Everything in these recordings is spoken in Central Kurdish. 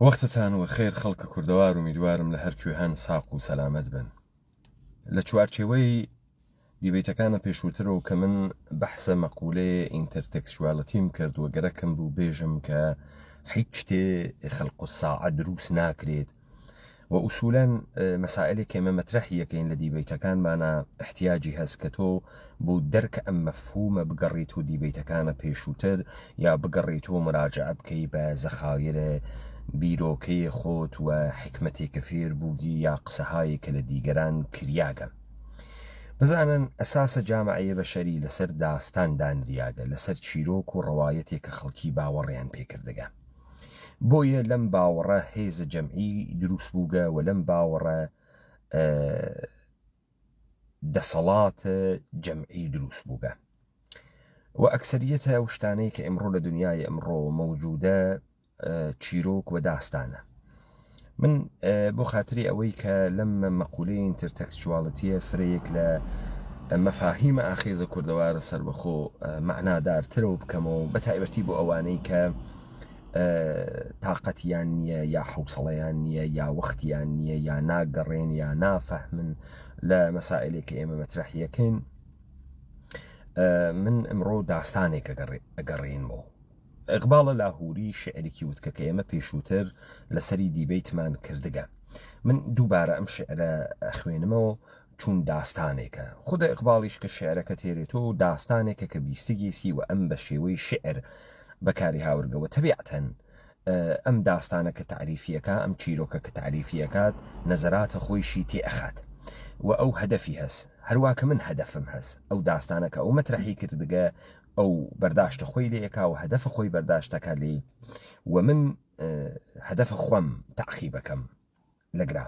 وەختتان وە خێر خەڵکە کوردەوار و میدوارم لە هەرکوێ هەن ساق و سەلامەت بن. لە چوارچێوەی دیبێتەکانە پێشووترەوە کە من بەحسە مەقولەیە ئینتەرتێکسچوالەتیم کردووە گەرەکم بوو بێژم کە هیچ شتێ خەلق الساعە دروست ناکرێت و ئوسولاً مەسائلێک کێمە مەترەحیەکەین لە دیبێتەکانمانە احتیاجی هەست کە تۆ بۆ دەرکە ئەم مەفهومە بگەڕیت و دیبێتەکانە پێشووتر یا بگەڕیت و مراجعە بکەی بە زەخاویرە بیرۆکەی خۆت و حکمەتێکە فێر بووگی یا قسەهایی کە لە دیگەران کریاگە. بزانن ئەساسە جامعەیە بەشەری لەسەر داستان دانریاگە، لەسەر چیرۆک و ڕەوایەتێک کە خەڵکی باوەڕیان پێکردگە. بۆیە لەم باوەڕە هێزە جەمعی دروست بووگە و لەم باوەڕە دەسەڵاتە جەمعی دروست بووگە و ئەکسەریەتە ئەو شتانەی کە ئەمڕۆ لە دنیای ئەمڕۆ مەوجودە چیرۆک و داستانە. من بۆ خاتری ئەوەی کە لەم مەقولەی ئینتەرتێکسچوالەتیە فرەیەک لە مەفاهیمە ئاخێزە کوردەوارە سەربەخۆ معنادارترەوە بکەمەوە، بە تایبەتی بۆ ئەوانەی کە تااقەتیان نییە یا حوسەڵەیان نییە یا وەختیان نییە یا ناگەڕێن یا نافەهمن لە مەسائلێکە ئێمە مەترەحیەکەین. من ئەمڕۆ داستانێک ئەگەڕێنەوە. ئیقباڵە لاهووری شعرێکی وتکە کە ئێمە پێشووتر لەسەری دیبەیتمان کردگە. من دووبارە ئەم شعرە ئەخوێنمەوە چون داستانێکە. خودە ئیقباڵیش کە شعرەکە تێرێتەوە داستانێکە کە بیستگیسی و ئەم بە شێوەی شعر بەکاری هاورگەوە. تەبیعەتەن ئەم داستانە کە تعریفیەکە، ئەم چیرۆکە کە تعریفیەکات نەزەراتە خۆیشی تێئەخات و ئەو هەدەفی هەست، هەروواکە من هەدەفم هەست. ئەو داستانەکە ئەو مەترەحی کردگە، ئەو بەرداشتە خۆی لێکا و هەدەفە خۆی بەرداشتەکە لێ و من هەدەفە خۆم تەعقیبەکەم لەگرا،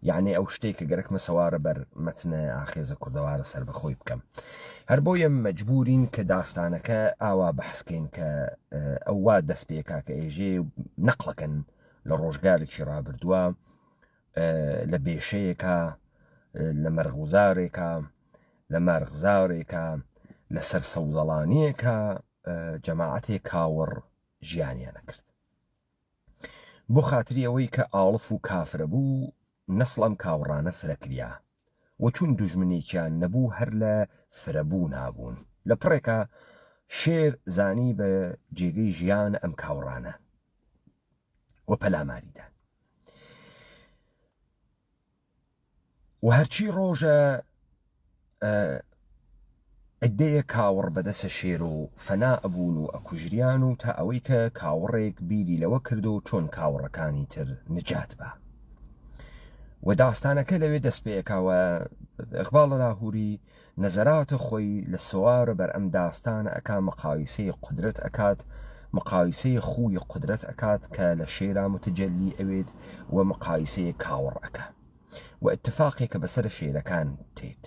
یعنی ئەو شتێککە گەرەکمە سەوارە بەر مەتنە ئاخێزە کوردەوارە سەر بەخۆی بکەم. هەر بۆیە مەجبورین کە داستانەکە ئاوا بەحسکەین کە ئەو وا دەست پێکا کە ئێژێ نەقڵەکەن لە ڕۆژگارێکی ڕابردووە، لە بێشەیەکە، لە مەرغوزارێکە، لە مەرغزارێکە، لەسەر سەوزەڵانیەکە جەماعەتێک کاوەڕ ژیانیانە کرد. بۆ خاتری ئەوەی کە ئاڵف و کافرە بوو، نەسڵم کاوڕانە فرەکریا و چون دوژمنێکیان نەبوو هەر لە فرەبوو نابوون. لە پڕێکە شێر زانی بە جێگەی ژیان ئەم کاوڕانە و پەلاماریدان و هەرچی ڕۆژە عدەیە کاوڕ بەدەسە شێر و فەنا ئەبوون و ئەکوژریان و تا ئەوەی کە کاوڕێک بیری لەوە کرد و چۆن کاوڕەکانی تر نجات بە و داستانەکە لەوێ دەست پێکاوە. ئیقباڵە لاهووری نەزەراتە خۆی لە سوارە بەر ئەم داستانە ئەکا مقایسەی قودرەت ئەکات، مقایسەی خوی قودرەت ئەکات کە لە شێرا متجەلی ئەوێت و مقایسەی کاوڕ ئەکا و اتفاقێکە بەسەر شێرەکان تێت.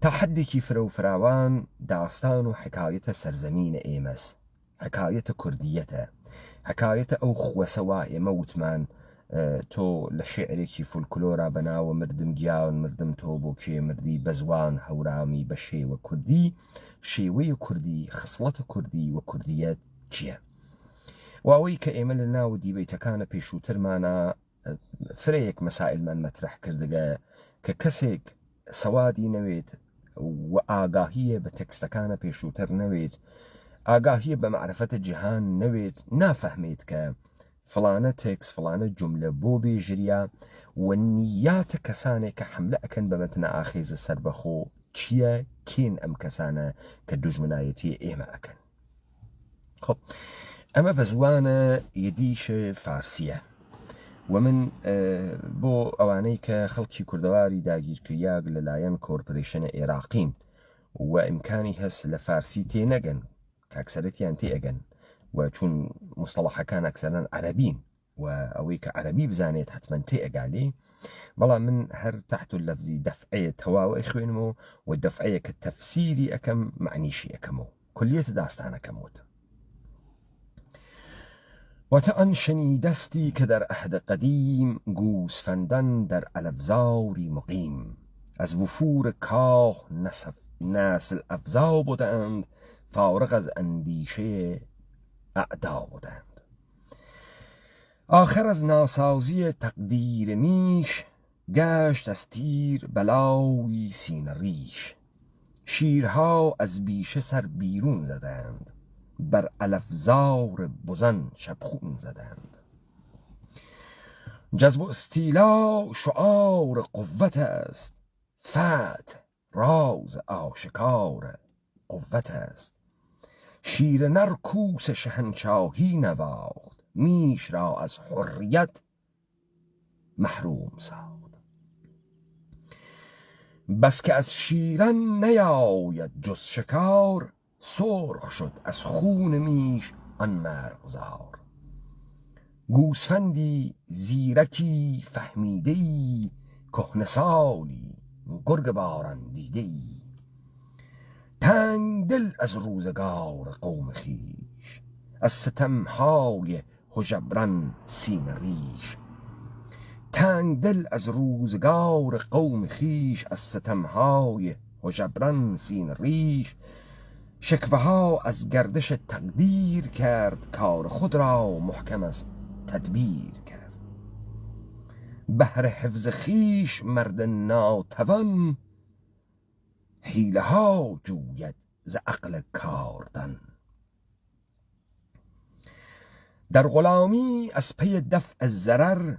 تا حدێکی فرە و فراوان داستان و حکایەتە سەرزەمینە ئێمەس، حکایەتە کوردیەتە، حکایەتە ئەو خوەسەوا ئێمە وتمان تۆ لە شعرێکی فولکلۆرا بەناوە مردم گیان مردم تۆ بۆ کێ مردی بە زوان هەورامی بە شێوە کوردی. شێوەیە کوردی، خصڵەتە کوردی و کوردیەت چییە؟ واوەی کە ئێمە لە ناو دیبەیتەکانە پێشووترمانە فرەیەک مەسائلمان مەترەح کردگە کە کەسێک سەوادی نەوێت و ئاگاهیە بە تەکستەکانە پێشووتر نەوێت، ئاگاهیە بە معرفەتە جیهان نەوێت، نافەهمێت کە فلانە تێکس فلانە جملە بۆ بێژریا و نیاتە کەسانێک کە حملە ئەکەن بە مەتنە ئاخێزە سەربەخۆ چییە، کێن ئەم کەسانە کە دوژمنایەتی ئێمە ئەکەن. خۆ ئەمە بە زوانە یدیشە فارسیە و من بۆ ئەوانەی کە خەڵکی کوردەواری داگیرکریاگ لەلایەن کۆرپۆریشنە عێراقین و ئیمکانی هەست لە فارسی تێنەگەن، کاکسەرەتیان تێئەگەن و چون مستەڵەحەکان ئەکسەرەن عەرەبین و ئەوەی کە عەرەبی بزانێت حتمەن تێئەگالێ، بەڵام من هەر تحت اللەفزی دەفعەیە تەواوی خوێنمەوە و دەفعەیە کە تەفسیری ئەەکەم معنیشی ئەەکەمەوە کولیەتە داستانەکەمەوە. واتە ئەن شەنیدەستی کە دەر ئەهدە قەدیم گوسفەندەن دەر ئەلەڤزاوری مقیم ئەز وفور کاه نەسل ئەفزاو بودەند فارغ ئەز ئەندیشەیە ئەعدا بودەند. آخر از ناسازی تقدیر میش، گشت از تیر بلای سینه ریش. شیرها از بیشه سر بیرون زدند، بر علفزار بزن شبخون زدند. جذب و استیلا شعار قوت است، فتح راز آشکار قوت است. شیر نر کوس شهنشاهی نواخت، میش را از حریت محروم ساخت. بس که از شیران نیاید جز شکار، سرخ شد از خون میش آن مرغزار. گوسفندی زیرکی فهمیده‌ای، کهنه سالی گرگ باران دیده‌ای. تنگ دل از روزگار قوم خویش، از ستمهای هژبران سینه ریش. تنگ دل از روزگار قوم خویش، از ستمهای هژبران سینه ریش. شکوه ها از گردش تقدیر کرد، کار خود را محکم از تدبیر کرد. بهر حفظ خویش مرد ناتوان، حیله ها جوید ز عقل کاردان. در غلامی از پی دفع ضرر،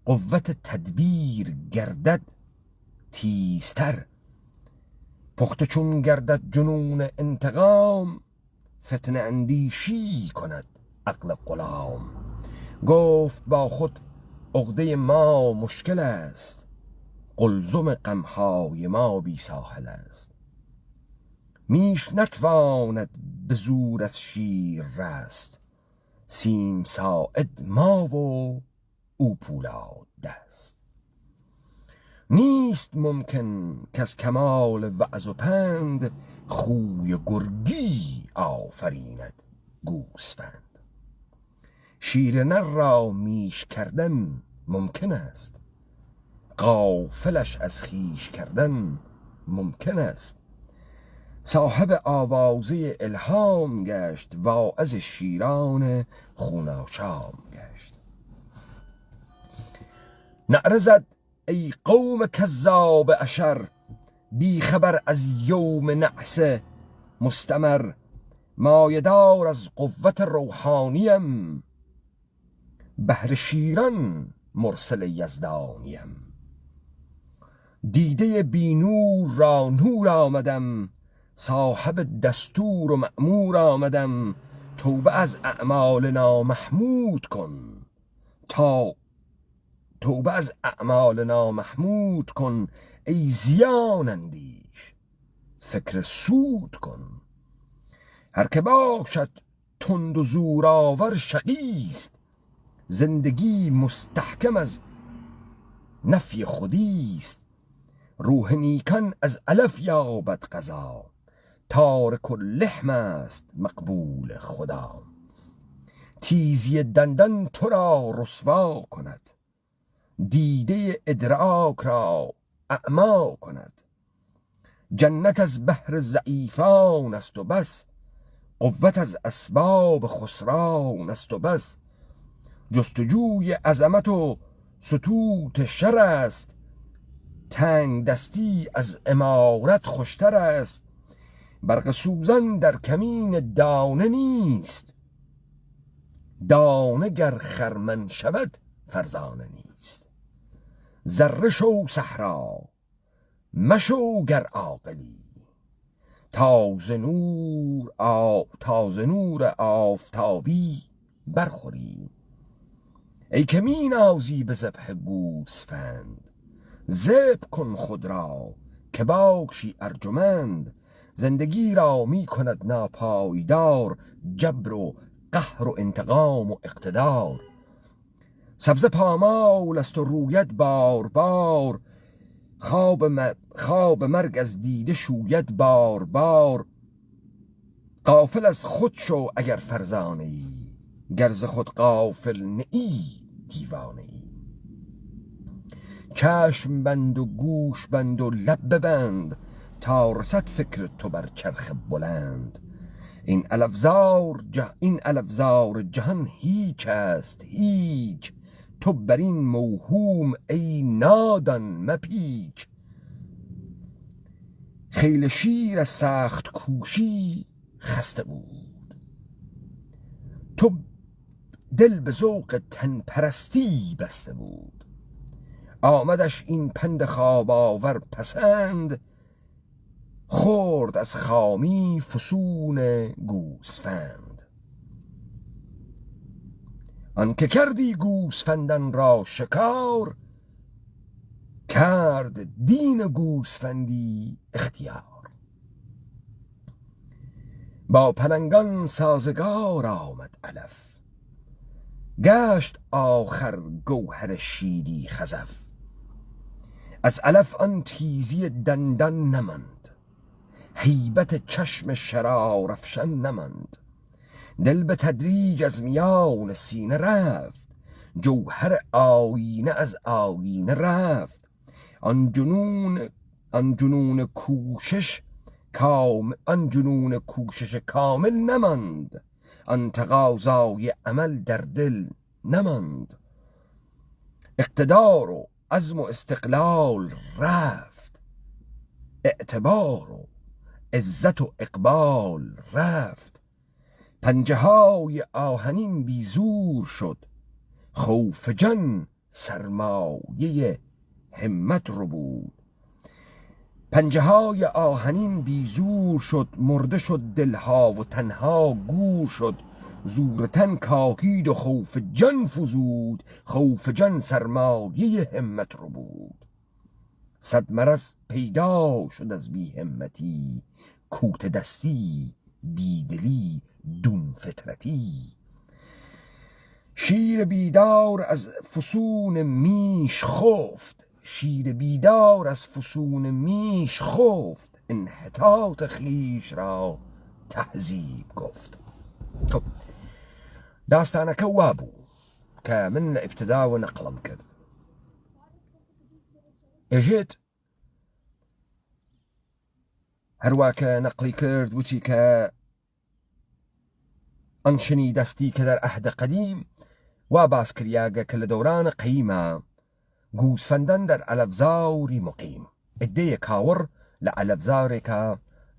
قوت تدبیر گردد تیزتر. پخته چون گردد جنون انتقام، فتنه اندیشی کند عقل غلام. گفت با خود عقده ما مشکل است، قلزم غمهای ما بی ساحل است. میش نتواند به زور از شیر رست، سیم ساعد ما و او پولاد دست. نیست ممکن که از کمال وعظ و پند، خوی گرگی آفریند گوسفند. شیر نر را میش کردن ممکن است، غافلش از خویش کردن ممکن است. صاحب آوازه الهام گشت، واعظ شیران خوناشام گشت. نعره زد ای قوم کذاب اشر، بی خبر از یوم نحس مستمر. مایه‌دار از قوت روحانیم، بهر شیران مرسل یزدانیم. دیده بی نور را نور آمدم، صاحب دستور و مأمور آمدم. توبه از اعمال نامحمود کن، توبه از اعمال نامحمود کن. ای زیان اندیش فکر سود کن. هر که باشد تند و زورآور شقیست، زندگی مستحکم از نفی خودیست. روح نیکان از علف یابد غذا، تارک اللحم است مقبول خدا. تیزی دندان تو را رسوا کند، دیده ادراک را اعمی کند. جنت از بهر ضعیفان است و بس، قوت از اسباب خسران است و بس. جستجوی عظمت و ستوت شر است، تنگ دستی از امارت خوشتر است. برق سوزن در کمین دانه نیست، دانه گر خرمن شود فرزانه نیست. ذره شو صحرا مشو گر عاقلی، تازه نور آفتابی برخوری. ای که می نازی به ذبح گوسفند، ذبح کن خود را که باشی ارجمند. زندگی را می کند ناپایدار، جبر و قهر و انتقام و اقتدار. سبزه پامال است و روید بار بار، خواب مرگ از دیده شوید بار بار. غافل از خود شو اگر فرزانه ای، گر ز خود غافل نه ای دیوانه ای. چشم بند و گوش بند و لب ببند، تا رسد فکر تو بر چرخ بلند. این الافزار جهان هیچ است هیچ، تو بر این موهوم ای نادان مپیچ. خیل شیر از سخت کوشی خسته بود، تو دل به ذوق تن پرستی بسته بود. آمدش این پند خواب آور پسند، خورد از خامی فسون گوسفند. آنکه کردی گوسفندان را شکار، کرد دین گوسفندی اختیار. با پلنگان سازگار آمد علف، گشت آخر گوهر شیری خزف. از علف آن تیزی دندان نماند، هیبت چشم شرارافشان نماند. دل به تدریج از میان سینه رفت، جوهر آینه از آینه رفت. آن جنون کوشش کامل نماند، آن تقاضای عمل در دل نماند. اقتدار و عزم و استقلال رفت، اعتبار و عزت و اقبال رفت. پنجه های آهنین بی زور شد، خوف جان سرمایه همت رو بود. پنجه های آهنین بی زور شد، مرده شد دلها و تنها گور شد. زور تن کاهید و خوف جان فزود، خوف جان سرمایه همت رو بود. صد مرض پیدا شد از بی همتی، کوته دستی بیدلی دون فطرتی. شیر بیدار از فسون میش خفت، شیر بیدار از فسون میش خفت. انحطاط خیش را تهذیب گفت. خب داستانەکە وا بوو کە من لە ئیبتداوە نەقڵم کرد. ئێژێت هەروە کە نەقلی کرد وتی کە ئەنشنی دەستی کە دەر ئەهدە قەدیم وا باس کریاگە کە لە دەورانە قەیمە گوسفەندان دەر ئەلەڤزاوری مقیم. ئێدەیە کاوەڕ لە ئەلەڤزارێکە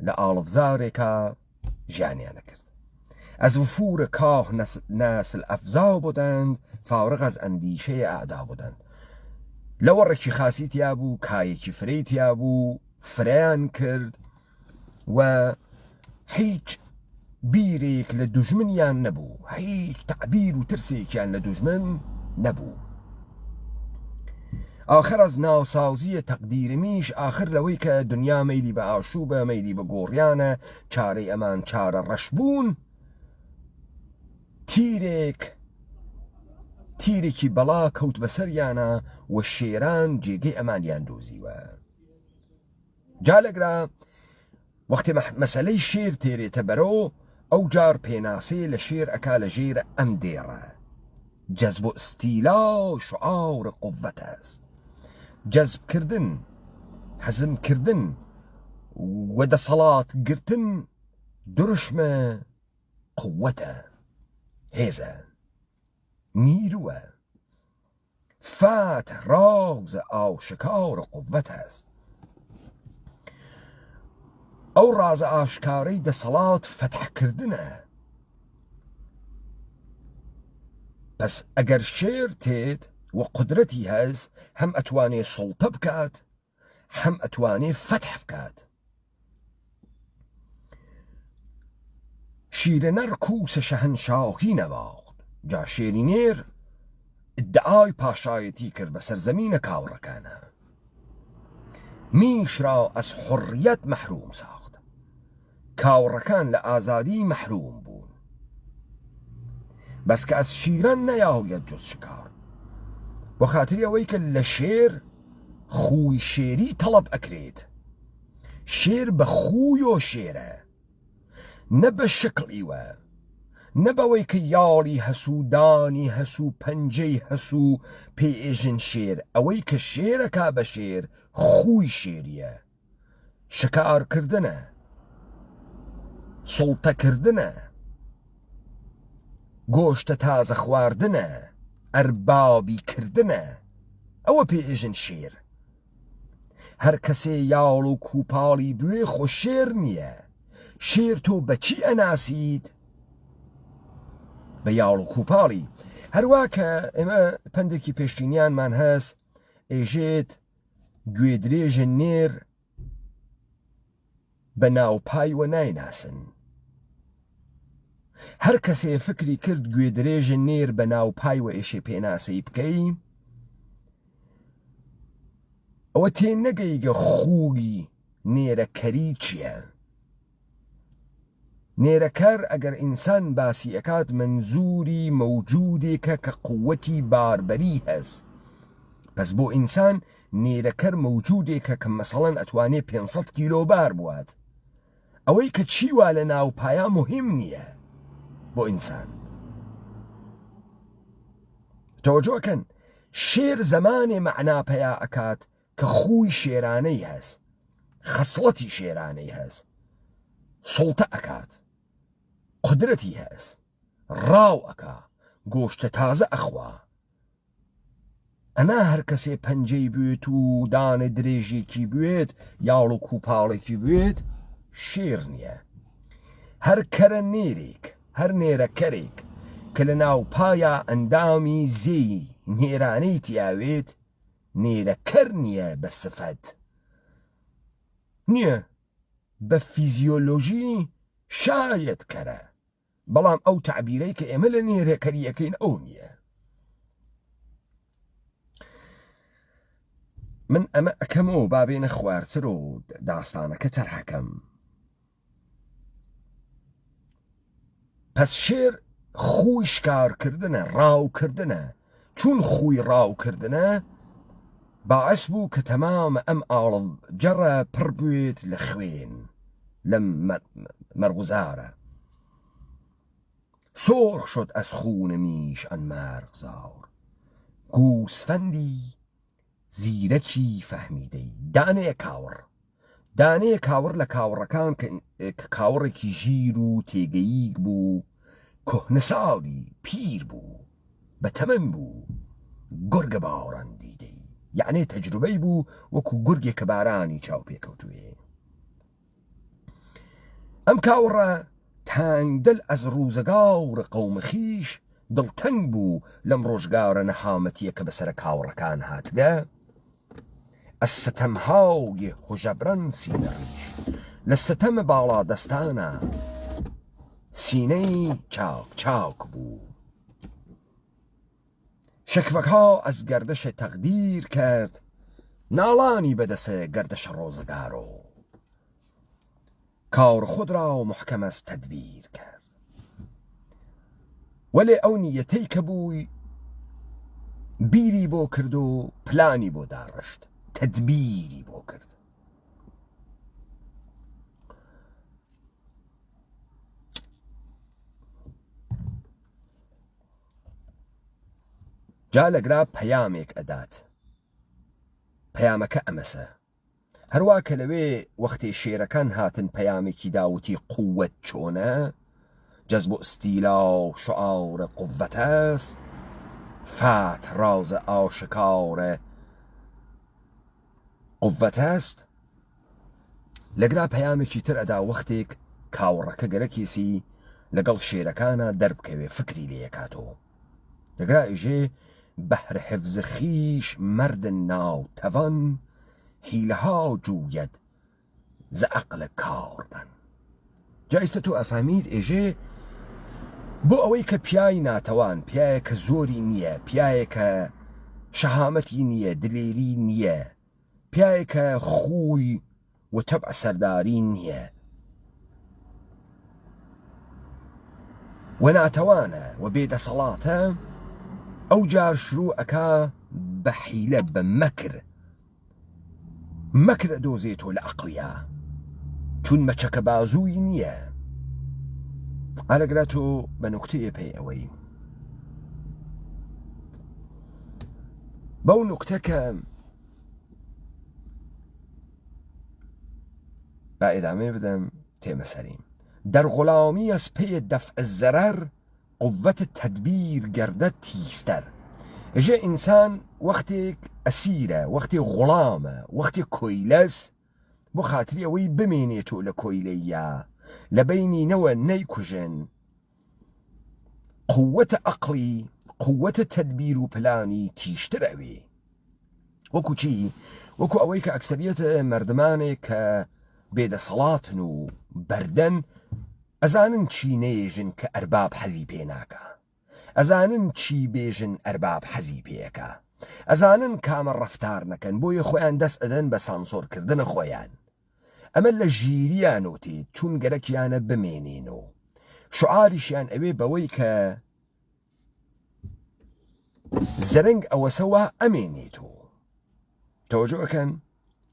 لە ئاڵڤزارێکە ژیانیانە کرد. از وفور کاه نسل افزا بودند، فارغ از اندیشه اعدا بودند. لەوەڕێکی خاسی تیا بوو، کایەکی فرەی تیا بوو، فریان کرد و هیچ بیرێک لە دوژمنیان نەبوو، هیچ تعبیر و ترسێکیان لە دوژمن نەبوو. آخر از ناسازی تقدیر میش، آخر لەوەی کە دنیا مەیلی بە ئاشوبە، مەیلی بە گۆڕیانە، چارەی ئەمان چارە ڕەشبوون. تیرێکی بەڵا کەوت بەسەریانە و شێران جێگەی ئەمانیان دۆزیوە. جا لەگرا وەختێ مەسەلەی شێر تێرێتە بەرەوە، ئەو جار پێناسێ لە شێر ئەکا لە ژێرە ئەم دێڕە. جەزب و ئستیلا شعار قووەت است. جەزبکردن، حەزمکردن و دەسەڵاتگرتن درشمە قووەتە، هێزە، نیروە. فتح راز آشکار قوت است. ئەو ڕازە ئاشکارەی دەسەڵات فتح کردنە. پس ئەگەر شێر تێت و قدرەتی هەست، هەم ئەتوانێ سوڵتە بکات، هەم ئەتوانێ فتح بکات. شیر نەر کووسە شەهەنشاهی نەواخت. جا شێرینێر ادعای پاشایەتی کرد بە سەرزەمینە کاوڕەکانە. میش را از حڕیەت مەحروم ساخت. کاوڕەکان لە ئازادی مەحروم بوون. بەس کە ئەس شیران نەیاویەت جز شکار، بۆ خاتری ئەوەی کە لە شێر خووی شێری تەڵەب ئەکرێت. شێر بە خووی و شێرە، نە بە شکڵیوە، نە بەوەی کە یاڵی هەسوو، دانی هەسوو، پەنجەی هەسوو پێئێژن شێر. ئەوەی کە شێرەکا بە شێر خووی شێریە، شکارکردنە. سڵتەکردنە، گۆشتە تازە خواردنە، ئەربابی کردنە، ئەوە پێژن شێر. هەر کەسێ یاڵ و کوپاڵی بوێ خۆ شێر نییە. شێر تۆ بەچی ئەناسیت؟ بە یاڵ و کوپاڵی. هەروە کە ئێمە پندێکی پێشتینیانمان هەست، ئێژێت گوێدرێژە نێر بە ناوپایوە نایناسن. هەر کەسێ فکری کرد گوێدرێژە نێر بە ناوپایوە ئێشێ پێناسەی بکەی، ئەوە تێ نەگەیگە خووی نێرەکەری چییە. نێرەکەر ئەگەر ئینسان باسی ئەکات منزوری مەوجودێکە کە قووەتی باربەری هەست. پس بۆ ئینسان نێرەکەر مەوجودێکە کە مەسەڵەن ئەتوانێ 500 کیلۆ بار بوات. ئەوەی کە چیوا لە ناوپایا مهم نییە بۆ ئینسان. تۆجۆکەن شێر زەمانێ مەعنا پەیا ئەکات کە خووی شێرانەی هەست، خەسڵەتی شێرانەی هەست، سڵتە ئەکات، قدرەتی هەست، ڕاو ئەکا، گۆشتە تازە ئەخوا. ئەنا هەر کەسێ پەنجەی بوێت و دانە درێژێکی بوێت، یاڵ و کوپاڵێکی بوێت، شێر نییە. هەر کەرە نێرێک، هەر نێرەکەرێک کە لە ناوپایە ئەندامی زێی نێرانەی تیاوێت، نێرەکەر نییە بە سفەت. نییە، بە فیزیۆلۆژی شاید کەرە، بەڵام ئەو تعبیرەی کە ئێمە لە نێرەکەریەکەین ئەو نییە. من ئەمە ئەکەمەوە بابێنە خوارتر و داستانەکە تەرحەکەم. پس شێر خوی شکارکردنە، ڕاوکردنە. چون خوی ڕاوکردنە باعث بوو کە تەمامە ئەم ئاڵم جەڕە پڕ بوێت لە خوێن لەم مەرغوزارە. سۆرخ شد از خون میش آن مرغزار، گوسفەندی زیرەکی فەهمیدەی. دانەیە کاوڕ، دانەیە کاوڕ لە کاوڕەکان کە کاوڕێکی ژیر و تێگەییک بوو، کۆهنەساڵی پیر بوو، بە تەمەن بوو، گورگە باوەڕان دیدەی. یعنی تەجروبەی بوو وەکو گورگێکە بارانی چاو پێکەوتوێ. ئەم کاوڕە تانگدل ئەز ڕووزەگاوڕە قەومە خیش دڵتەنگ بوو لەم ڕۆژگارە نەحامەتیە کە بەسەرە کاوڕەکان هاتگە. ئەس ستەمهاوی هۆژەبرەن سینە ڕیش، لە ستەمە باڵا دەستانە سینەی چاک چاک بوو. شەکفەکها ئەز گەردەشە تەقدیر کرد، ناڵانی بەدەسە گەردەشە ڕۆزگارۆ. کار خود را محکەم ئەز تەدبیر کرد. وەلێ ئەو نیەتەی کە بووی بیری بۆ کرد و پلانی بۆ داڕشت، تەدبیری بۆ کرد. جا لەگرا پەیامێک ئەدات. پەیامەکە ئەمەسە. هەروە کە لەوێ وەختێ شێرەکان هاتن پەیامێکی داوتی قووەت چۆنە، جەزب و ئستیلا و شعارە قوڤەت است، فات رازە ئاشکارە قوڤەت است. لەگرا پەیامێکی تر ئەدا وەختێک کاوڕەکە گەرەکیسی لەگەڵ شێرەکانە دەربکەوێ فکری لێکاتەوە. لەگرا ئێژێ بەهرە حفظ خیش مردن ناوتەوان، حیلەها جوویەد ز عەقڵە کاردن. جایسە تۆ ئەفەمید ئێژێ بۆ ئەوەی کە پیای ناتەوان، پیایە کە زۆری نییە، پیایە کە شەهامەتی نییە، دلێری نییە، پیایە کە خووی و تەبع سەرداری نییە و ناتەوانە و بێدەسەڵاتە، ئەو جار شروع ئەکا بە حیلە، بە مەکر ئەدۆزێتۆ لە عەقڵیا، چون مەچەکە بازووی نییە. ئالەگرا تۆ بە نوکتەیە پێی ئەوەی بەو نوکتە کە با ئێدامێ بدەم تێمە سەریم. در غلامی از پی دفع الضرر قوت تدبیر گردد تیزتر. اجا انسان وقتی اسیره، وقتی غلامه، وقتی کویلس بۆ خاتری ئەوەی بمێنێتەوە لە کۆیلەیە لە بینی نەوە نەیکوژن. قووەتە عەقڵی، قووەتە تەدبیر و پلانی تیشتر ئەوێ. وەکو چی؟ وەکو ئەوەی کە ئەکسەریەتە مردمانێک کە بێدەسەڵاتن و بەردەن ئەزانن چی نێژن کە ئەرباب حەزی پێ ناکە، ئەزانن چی بێژن ئەرباب حەزی پێیەکە، ئەزانن کامە ڕەفتار نەکەن، بۆیە خۆیان دەست ئەدەن بە سانسۆرکردنە خۆیان. ئەمە لە ژیریان وتێت چون گەرەکیانە بمێنێنەوە. شعاریشیان ئەوێ بەوەی کە زەرنگ ئەوەسەوە ئەمێنێتەوە. تەوەجۆکەن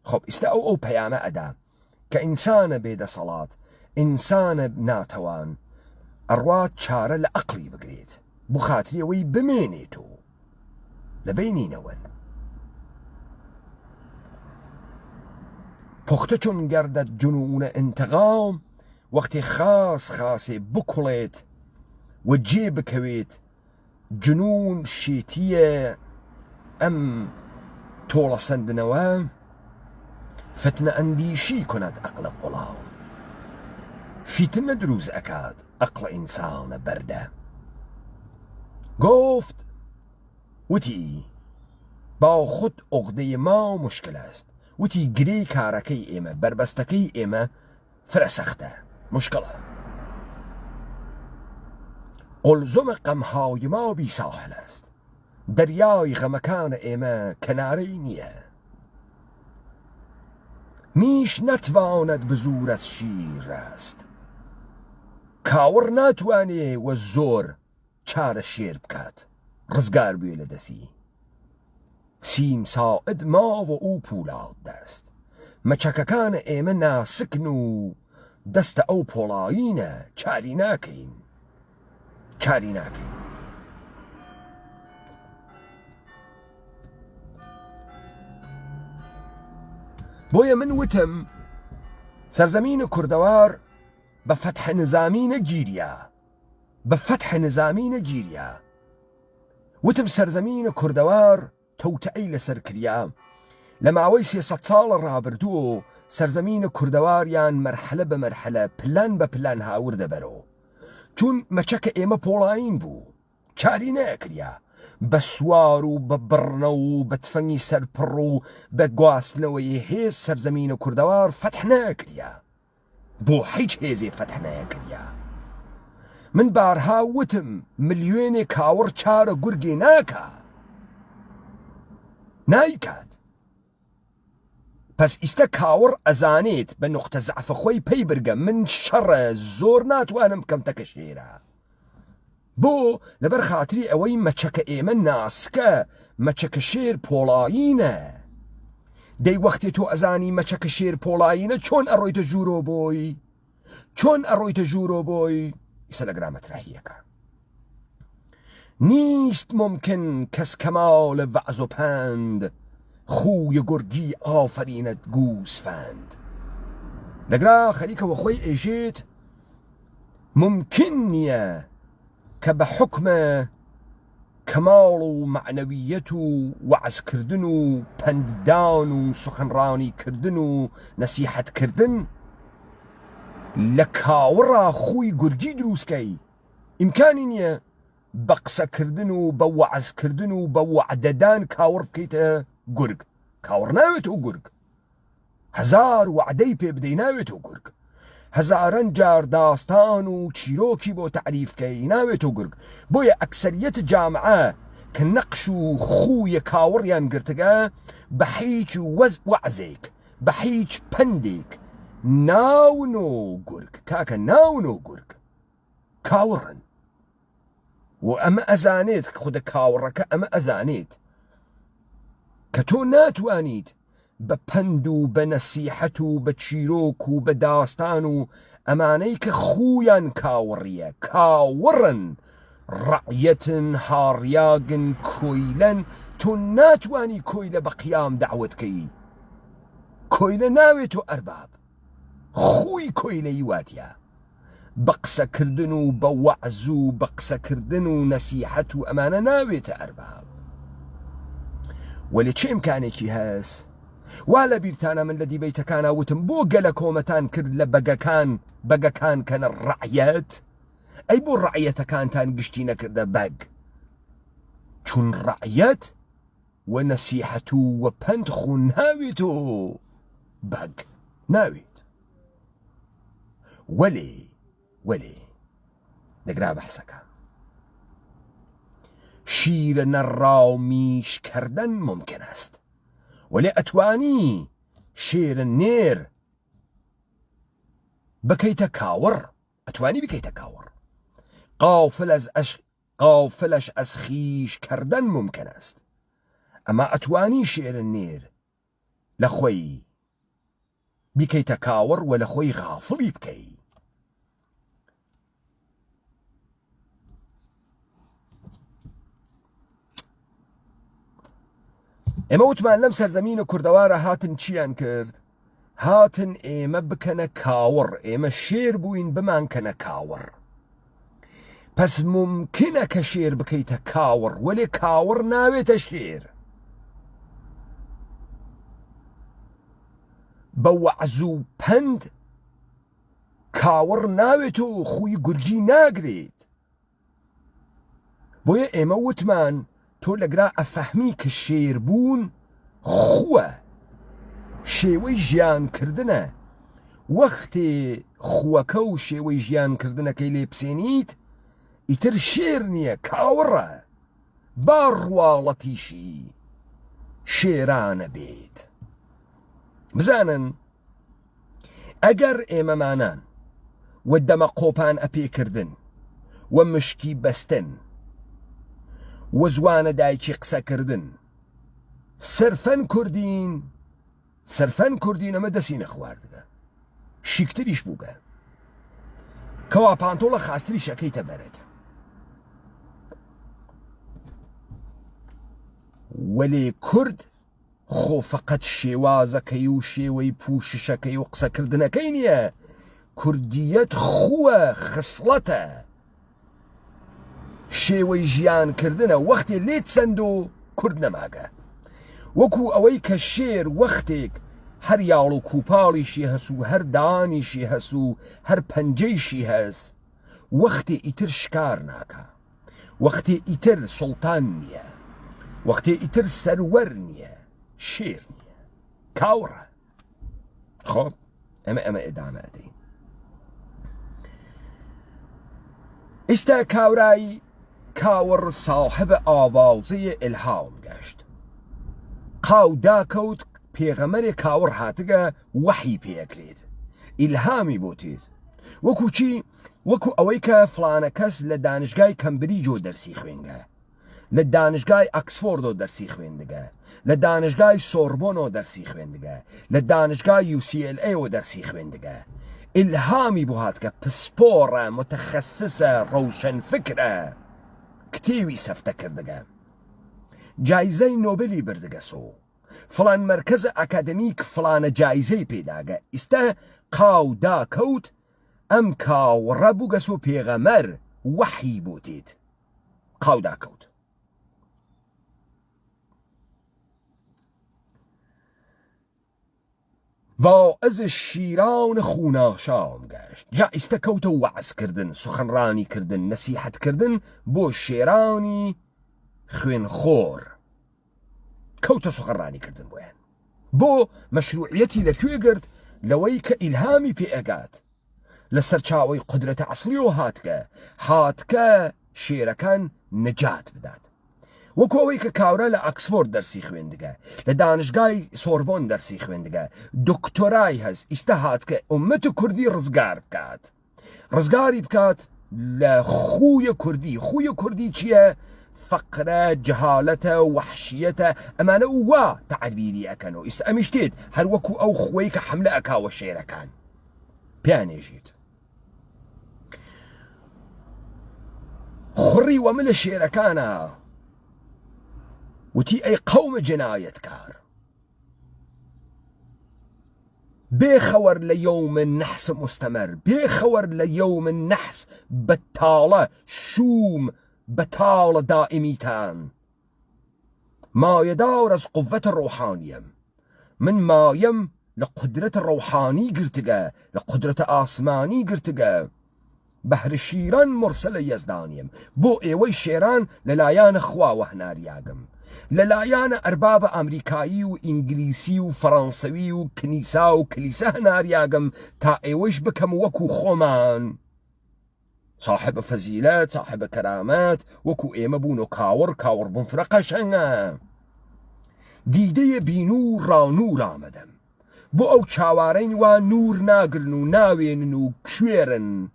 خۆب ئیستا ئەو پەیامە ئەدا کە ئینسانە بێدەسەڵات، ئینسانە ناتەوان ئەڕوات چارە لە عەقڵی بگرێت بۆ خاتری ئەوەی بمێنێتەوە لە بینینەوەن. پوختە چون گردد جنون انتقام، وەختی خاسێ بکوڵێت و جێ بکەوێت جنون شێتیە ئەم تۆڵە سندنەوە، فتنە ئەندیشی کند عەقڵە قوڵاو، فتنە دروست ئەکات عەقڵە ئینسانە بەردە. گفت وتی با خود عقدەی ما مشکل است، وتی گرەی کارەکەی ئێمە، بربەستەکەی ئێمە فرە سەختە، مشکڵە. قلزم غەمهای ما بی ساحل است، دەریای غەمەکانە ئێمە کەنارەی نییە. میش نەتوانێت بزور از شیر ڕست، کاوڕ ناتوانێ وە زۆر چارە شێر بکات، ڕزگار بوێ لە دەسی. سیم ساعد ما و ئەو پولاد دەست، مەچەکەکانە ئێمە ناسکن و دەستە ئەو پۆڵایینە، چاری ناکەین، چاری ناکەین. بۆیە من وتم سەرزەمینە کوردەوار بە فەتح نظامی نەگیریە، بە فەتح نظامی نەگیریە. وتم سەرزەمینە کوردەوار تەوتەعی لەسەر کریا. لە ماوەی 300 ساڵە ڕابردووە سەرزەمینە کوردەواریان مەرحەلە بە مەرحەلە، پلان بە پلان هاور دەبەرەوە، چون مەچەکە ئێمە پۆڵاین بوو، چاری نەکریا. بە سوار و بە بڕنە و بە تفەنگی سەرپڕ و بە گواستنەوەی هێز سەرزەمینە کوردەوار فەتح نەکریا، بۆ هیچ هێزێ فەتح نەکریا. من بارها وتم ملیۆنێ کاوڕ چارە گورگێ ناکە، نایکات. پس ئیستا کاوڕ ئەزانێت بە نقطە زەعفە خۆی پەی برگە، من شەڕە زۆر ناتوانم بکەم تەکە شێرە، بۆ لەبەر خاتری ئەوەی مەچەکە ئێمە ناسکە، مەچەکە شێر پۆڵایینە. دەی وەختی تۆ ئەزانی مەچەکە شێر پۆڵایینە چۆن ئەڕۆیتە ژوورۆ بۆی، چۆن ئەڕۆیتە ژوورۆ بۆی. ئیسە لە گرامەتراهیەکە نیست ممکن کەس کەماڵە ڤەعز و پەند، خووی گورگی ئافرینەت گوسفەند. لەگرا خەریکەوە خۆی ئێژێت ممکن نییە کە بە حکمە کەماڵ و معنەویەت و وەعزکردن و پەنددان و سخنڕانی کردن و نەسیحەتکردن لە کاوڕا خوی گورگی دروستکەی. ئیمکانی نییە بە قسەکردن و بە وەعزکردن و بە وەعدەدان کاوڕ بکەیتە گورگ. کاوڕ ناوێتەوە گورگ، هەزار وەعدەی پێ بدەی ناوێتەوە گورگ، هەزاران جار داستان و چیرۆکی بۆ تعریفکەی ناوێتەوە گورگ. بۆیە ئەکسەریەت جامعە کە نەقش و خوویە کاوڕیان گرتگە بە هیچ وەعزێک، بە هیچ پندێک ناونۆ گورگ، کاکە ناونۆ گورگ، کاوڕن. و ئەمە ئەزانێت خودە کاوڕەکە، ئەمە ئەزانێت کە تۆ ناتوانیت بە پند و بە نەسیحەت و بە چیرۆک و بە داستان و ئەمانەی کە خویان کاوڕیە، کاوڕن، ڕەعیەتن، هاڕیاگن، کۆیلەن، تۆ ناتوانی کۆیلە بە قیام دەعوەتکەی. کۆیلە ناوێت تۆ ئەرباب، خوی کۆیلەی واتیە. بە قسەکردن و بە وەعز و بە قسەکردن و نەسیحەت و ئەمانە ناوێتە ئەرباب. وەلێ چه ئیمکانێکی هەست؟ وا لە بیرتانە من لە دیبەیتەکانە وتم بۆ گەلە کۆمەتان کرد لە بەگەکان کەنە ڕەعیەت؟ ئەی بۆ ڕەعیەتەکانتان گشتی نەکردە بەگ؟ چون ڕەعیەت و نەسیحەت و پەند خو ناوێت و بەگ ناوێت. وەلێ دەگرا بەحسەکە شیرە نەڕاو میشکردن ممکن است، وەلێ ئەتوانی شێرە نێر بکەیتە کاوەڕ، ئەتوانی بکەیتە کاوەڕ. قافلش از خیش کردن ممکن است، ئەما ئەتوانی شێرە نێر لە خۆی بکەیتە کاوەڕ و لە خۆی غافڵی بکەی. ئێمە وتمان لەم سەرزەمینە کوردەوارە هاتن چیان کرد؟ هاتن ئێمە بکەنە کاوەڕ، ئێمە شێر بووین بمانکەنە کاوەڕ. پس ممکنە کە شێر بکەیتە کاوەڕ، وەلێ کاوەڕ ناوێتە شێر. بە وەعز و پەند کاوەڕ ناوێت و خوی گورگی ناگرێت. بۆیە ئێمە وتمان تۆ لەگرا ئەفەهمی کە شێربوون خووە، شێوەی ژیانکردنە. وەختێ خووەکە و شێوەی ژیانکردنەکەی لێ بسێنیت ئیتر شێر نییە، کاوەڕە. با ڕواڵەتیشی شێرانە بێت. بزانن ئەگەر ئێمەمانان و دەمە قۆپان ئەپێکردن و مشکی بەستن و زوانە دایکی قسەکردن سەرفەن کوردین ئەمە دەسی نەخواردگە شیکتریش بووگە کەوا پانتۆڵە خاستری شەکەیتە بەرێت. وەلێ کورد خۆ فەقەت شێوازەکەی و شێوەی پوششەکەی و قسەکردنەکەی نییە، کوردیەت خووە، خسڵەتە، شێوەی ژیانکردنە. وەختێ لێت سند و کورد نەماگە. وەکو ئەوەی کە شێر وەختێک هەر یاڵ و کوپاڵیشی هەس و هەر دانیشی هەس و هەر پەنجەیشی هەس، وەختێ ئیتر شکار ناکە، وەختێ ئیتر سوڵتان نییە، وەختێ ئیتر سەروەر نییە، شێر نییە، کاوڕە. خۆ ئەمە ئێدامە دەین. ئێستا کاورایی کاوەڕ ساحب ئاوازەیە ئیلهام گەشت. قاو داکەوت پێغەمەرێ کاوەڕ هاتگە وەحی پێەکرێت، ئیلهامی بۆ تێت. وەکو چی؟ وەکو ئەوەی کە فلانە کەس لە دانشگای کەمبریجۆ دەرسی خوێنگە، لە دانشگای ئەکسفۆردۆ دەرسی خوێندگە، لە دانشگای سۆربۆنۆ دەرسی خوێندگە، لە دانشگای UCLA دەرسی خوێندگە. ئیلهامی بۆ هاتکە پسپۆڕە، متەخەسسە، ڕەوشەن فکرە، کتێوی سەفتە کردگە، جایزەی نۆبلی بردگە سۆ، فلان مرکزە ئەکادمیک فلانە جایزەی پێداگە. ئیستا قاو داکەوت ئەم کاوڕە بووگەس و پێغەمەر وەحی بۆ تێت. قاو داکەوت. واعظ شیران خوناشام گەشت. جا ئیستا کەوتە وەعزکردن، سخنڕانی کردن، نەسیحەتکردن بۆ شێرانی خوێنخۆر. کەوتە سخنڕانی کردن بۆیان. بۆ مەشروعیەتی لەکوێ گرت؟ لەوەی کە ئیلهامی پێ ئەگات، لە سەرچاوەی قودرەتە عەسڵیەوە هاتکە شێرەکان نەجات بدات. وەکو ئەوەی کە کاورە لە ئەکسفۆرد دەرسی خوێندگە، لە دانشگای سۆربۆن دەرسی خوێندگە، دکتۆرای هەست. ئیستا هاتکە ئومەت کوردی ڕزگار بکات، ڕزگاری بکات لە خوویە کوردی. خوویە کوردی چییە؟ فەقرە، جەهالەتە، وەحشیەتە. ئەمانە وا تەعبیری ئەکەنەوە. ئیستا ئەمیش تێت هەر وەکو ئەو خوێی کە حملە ئەکاوە شێرەکان پیانێژیت. خوڕی وەمە لە شێرەکانە وتی ئەی قەومە جەنایەتکار، بخور ليوم النحس مستمر، بخور ليوم النحس بطالة شوم بطالة دائميتان. ما يدار از قوة الروحانيم من مايم لقدرة الروحاني قرتقا لقدرة آسماني قرتقا. بحر شيران مرسل يزدانيم بو ايوي شيران للايان خوا وهنارياقم للايان ارباب امريكايي وانجليسي وفرنسوي وكنيسا وكليسة هنارياقم تا ايويش بكم وكو خومان صاحب فزيلات صاحب كرامات وكو ايما بونو كاور بنفرقه شنگا. ديده بينور را نور آمدم بو او چاوارين و نور ناگرن و ناوينن و كويرن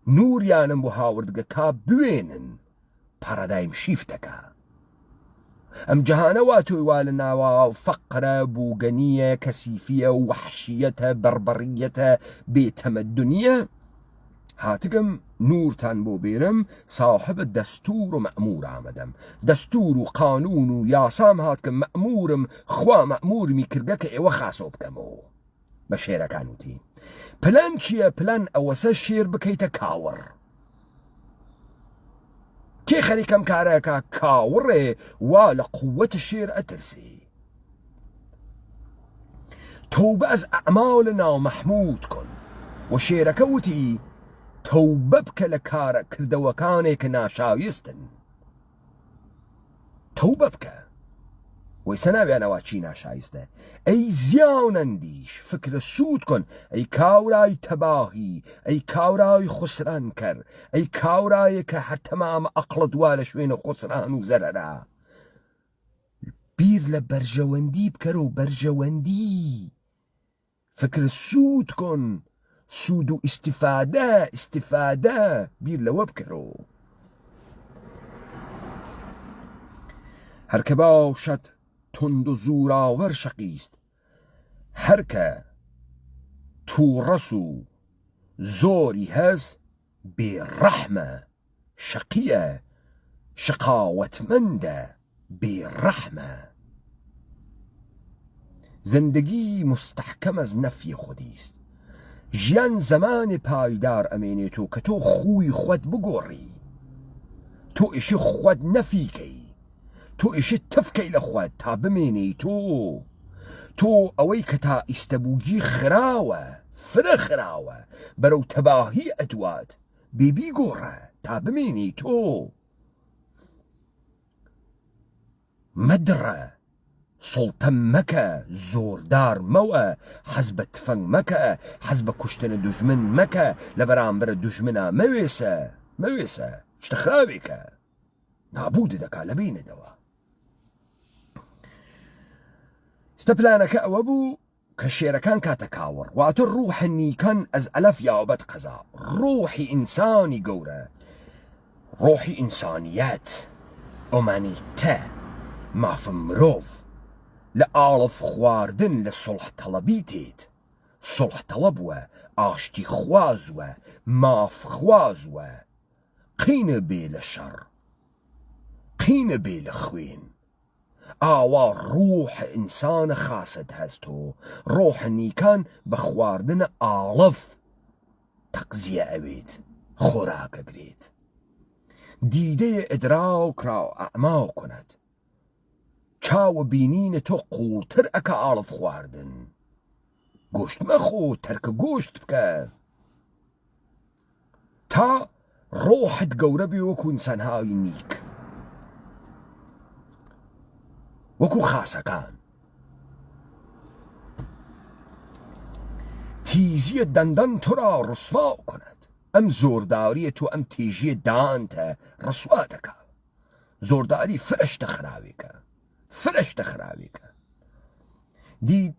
نور يانم بو هاوردگا كا بوينن پارادايم شيفتكا. ام جهانه واتوي والنا فقرة بوغنية كسيفية وحشية بربرية بتمدنية هاتقم نورتان بو بيرم صاحب دستور و مأمور آمدم. دستور و قانون و ياسام هاتقم مأمورم خوا مأمورمي كرگك ايوه خاسو بكمو بشيرا كانوتي. پلان چیه؟ پلان اوسه شیر بکیت کاور. کی خریکم کاره که کاوره والا قوت شیر اترسی. توبه از اعمال نامحمود کن و شیرکوتی توبه بک لکار کردوکانه که ناشایستن. توبه بک ويسنابي أنا واتشينا شايسته. أي زياوننديش فكر سود كن أي كاوراي تباهي أي كاوراي خسران كر أي كاوراي كحتمام أقل دوال شوين خسران وزررا بير لبرجواندي بكرو برجواندي فكر سود كن سود استفادة بير لو بكرو هركبا شد تند و زوراور شقیست. هر که تو رسو زوری هز بی رحمه شقیه شقاوتمنده بی رحمه. زندگی مستحکم از نفی خودیست. جیان زمان پایدار امینه تو که تو خوی خود بگوری. تو اشی خود نفی کی تو اشي تفكي لخوات تا بميني تو اوي كتا استبوجي خراوة فرخراوة برو تباهي ادوات بيبي قورة تا بميني مدرة سلطان مكة زوردار موا حزب تفن مكة حزب كشتن دجمن مكة لبرام بر دجمنا مويسة اشتخراويكا نابود دكا لبين دوا استبلانك أوابو كشيركان كاتكاور واتو الروح النيكان از ألف يابد قزا روحي إنساني قورة روحي إنسانيات أمانيته ما فمروف لآلف خواردن للصلح طلبيتيت صلح طلبوه آشتي خوازوه ماف خوازوه قين بيل الشر قين بيل خوين آوا روح انسان خاصد هستو روح نيكان بخواردن آلف تقزية اويد خوراك اقريد ديده ادراك را اعما کند چاو بینین تو قولتر اکا آلف خواردن گوشت مخو ترک گوشت بکه تا روحت گوره بی وکو انسانهای نیک وكو خاسكان تيزي دندن ترى رسوا كند ام زورداري تو ام تيجي دانت رسواتك زورداري فرش تخراويك دي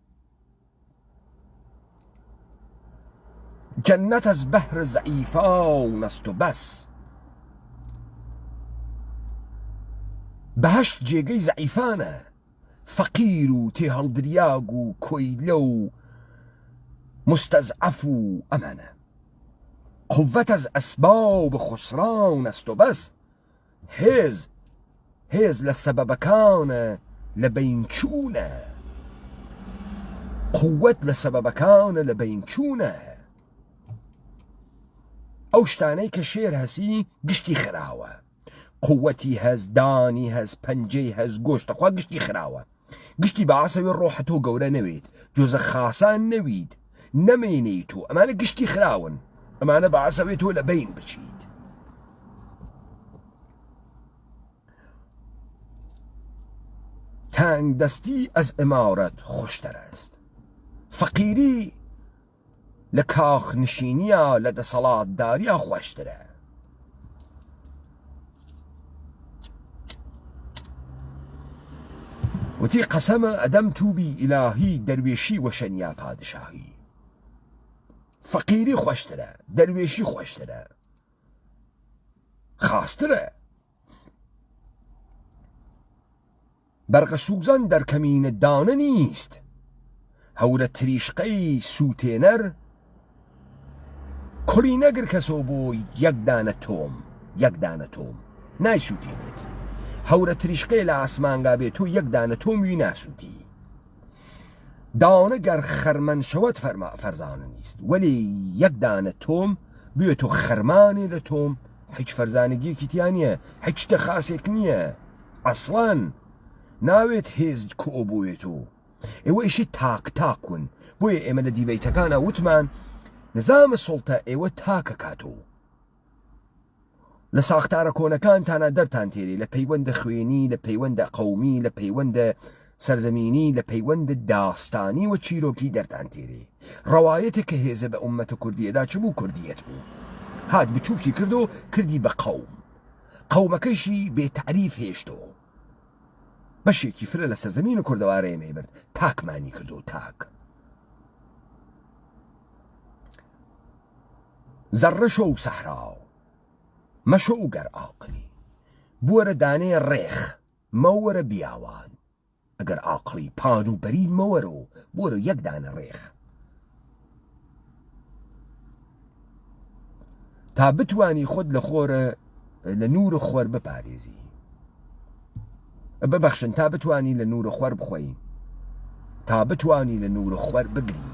جنة از بحر ضعيفة ونستو بس بهشت جيجي ضعيفانه فقير و تهالدرياق و كويلو مستضعف و امانه قوة از اسباب خسران است و بس هز لسبب كان لبين چونه قوت لە سەبەبەکانە لە بینچوونە. ئەو شتانەی کە شێر هەسی گشتی خراوە، قوەتی هەز، دانی هەز، پەنجەی هەز، گۆشتەخوا گشتی خراوە. گشتی بەعاسەوی ڕۆحە تۆ گەورە نەوێت، جۆزە خاسان نەوید، نەمێنەی تۆ، ئەمانە گشتی خراون، ئەمانە بەعاسەوی تۆ لە بین بچیت. تنگ دەستی ئەز ئمارەت خۆشتەر است. فەقیری لە کاخنشینیە لە دەسەڵاتداریە خۆشترە. وتی قەسەمە ئەدەم تووبی ئیلاهی دەروێشی وەشەنیا پادشاهی. فەقیری خۆشترە، دەروێشی خۆشترە، خاسترە. بەرقە سوزان دەرکەمینە دانە نیست، هەورە تریشقەی سووتێنەر کوڕی نەگر کەسۆ بۆ یەکدانە تۆم، یەکدانە تۆم نایسووتێنێت. هەورە تریشقەی لە ئاسمانگا بێت تۆ یەکدانە تۆمی ناسووتی. دانە گەر خەرمەن شەوەت فەرزانە نیست، وەلی یەکدانە تۆم بێت تۆ خەرمانێ لە تۆم هیچ فەرزانەگیەکی تیا نییە، هیچ شتە خاسێک نییە. ئەسڵەن ناوێت هێز کۆ بۆیێت و ئێوە ئیشی تاک تاکون. بۆیە ئێمە لە دیڤەیتەکانە وتمان نظامە سوڵتە ئێوە تاکە کاتۆ. لە ساختارە کۆنەکانتانە دەرتان تێری، لە پەیوەندە خوێنی، لە پەیوەندە قەومی، لە پەیوەندە سەرزەمینی، لە پەیوەندە داستانی و چیرۆکی دەرتان تێری. ڕەوایەتە کە هێزە بە ئومەتە کوردیەدا چ بوو کوردیەت بوو، هات بچووکی کرد و کردی بە قەوم، قەومەکەشی بێتعریف هێشتۆ. بەشێکی فرە لە سەرزەمین و کوردەوارەیە مەیبرد، تاکمانی کردو. تاک زەڕەشە و سەحرا مەشە و گەر ئاقلی، بوەرە دانەیە ڕێخ مەوەرە بیاوان. ئەگەر ئاقلی پان و بەرین مەوەرە و بۆرە یەکدانە ڕێخ، تا بتوانی خۆت لە خۆرە لە نور خۆر بپارێزی. ببەخشن تا بتوانی لە نور خۆر بخۆی، تا بتوانی لە نور خۆر بگری.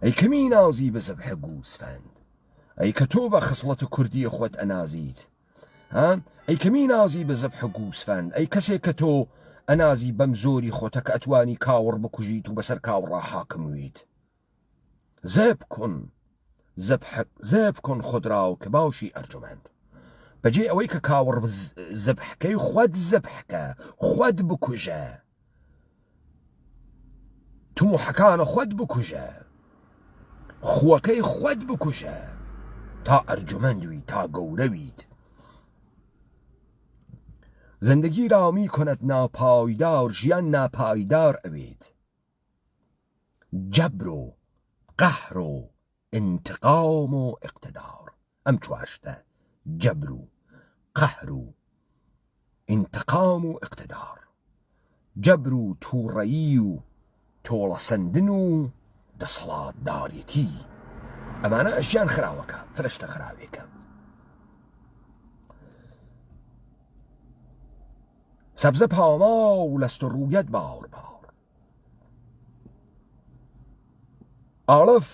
ئەی کەمی نازی بە زەبحە گوسفەند، ئەی کە تۆ بە خسڵەت کوردی خۆت ئەنازیت. ئەی کەمی نازی بە زەبحە گوسفەند، ئەی کەسێک کە تۆ ئەنازی بەم زۆری خۆتە کە ئەتوانی کاوڕ بکوژیت و بەسەر کاوڕا حاکمویت. زەب کۆن خودراو کە باشی ئەرجومەند. بەجێ ئەوەی کە کاوڕ زەبحەکەی خۆت زەبحەکە، خۆت بکوژە، توموحەکانە خۆت بکوژە، خوەکەی خۆت بکوژە، تا ئەرجومەندوی، تا گەورەویت. زندگی را میکند ناپایدار، ژیان ناپایدار ئەوێت. جەبر و قەهر و انتقام و اقتدار، ئەم چوارشتە: جەبر و قەهر و انتقام و اقتدار. جەبر و تووڕەیی و تۆڵەسەندن و دەسەڵاتدارێتی، ئەمانە ئەژیان خراوەکە، فرشتە خراوێکە. سەبزە پاما و لەست و ڕوویەت باوڕ باوڕ. ئاڵف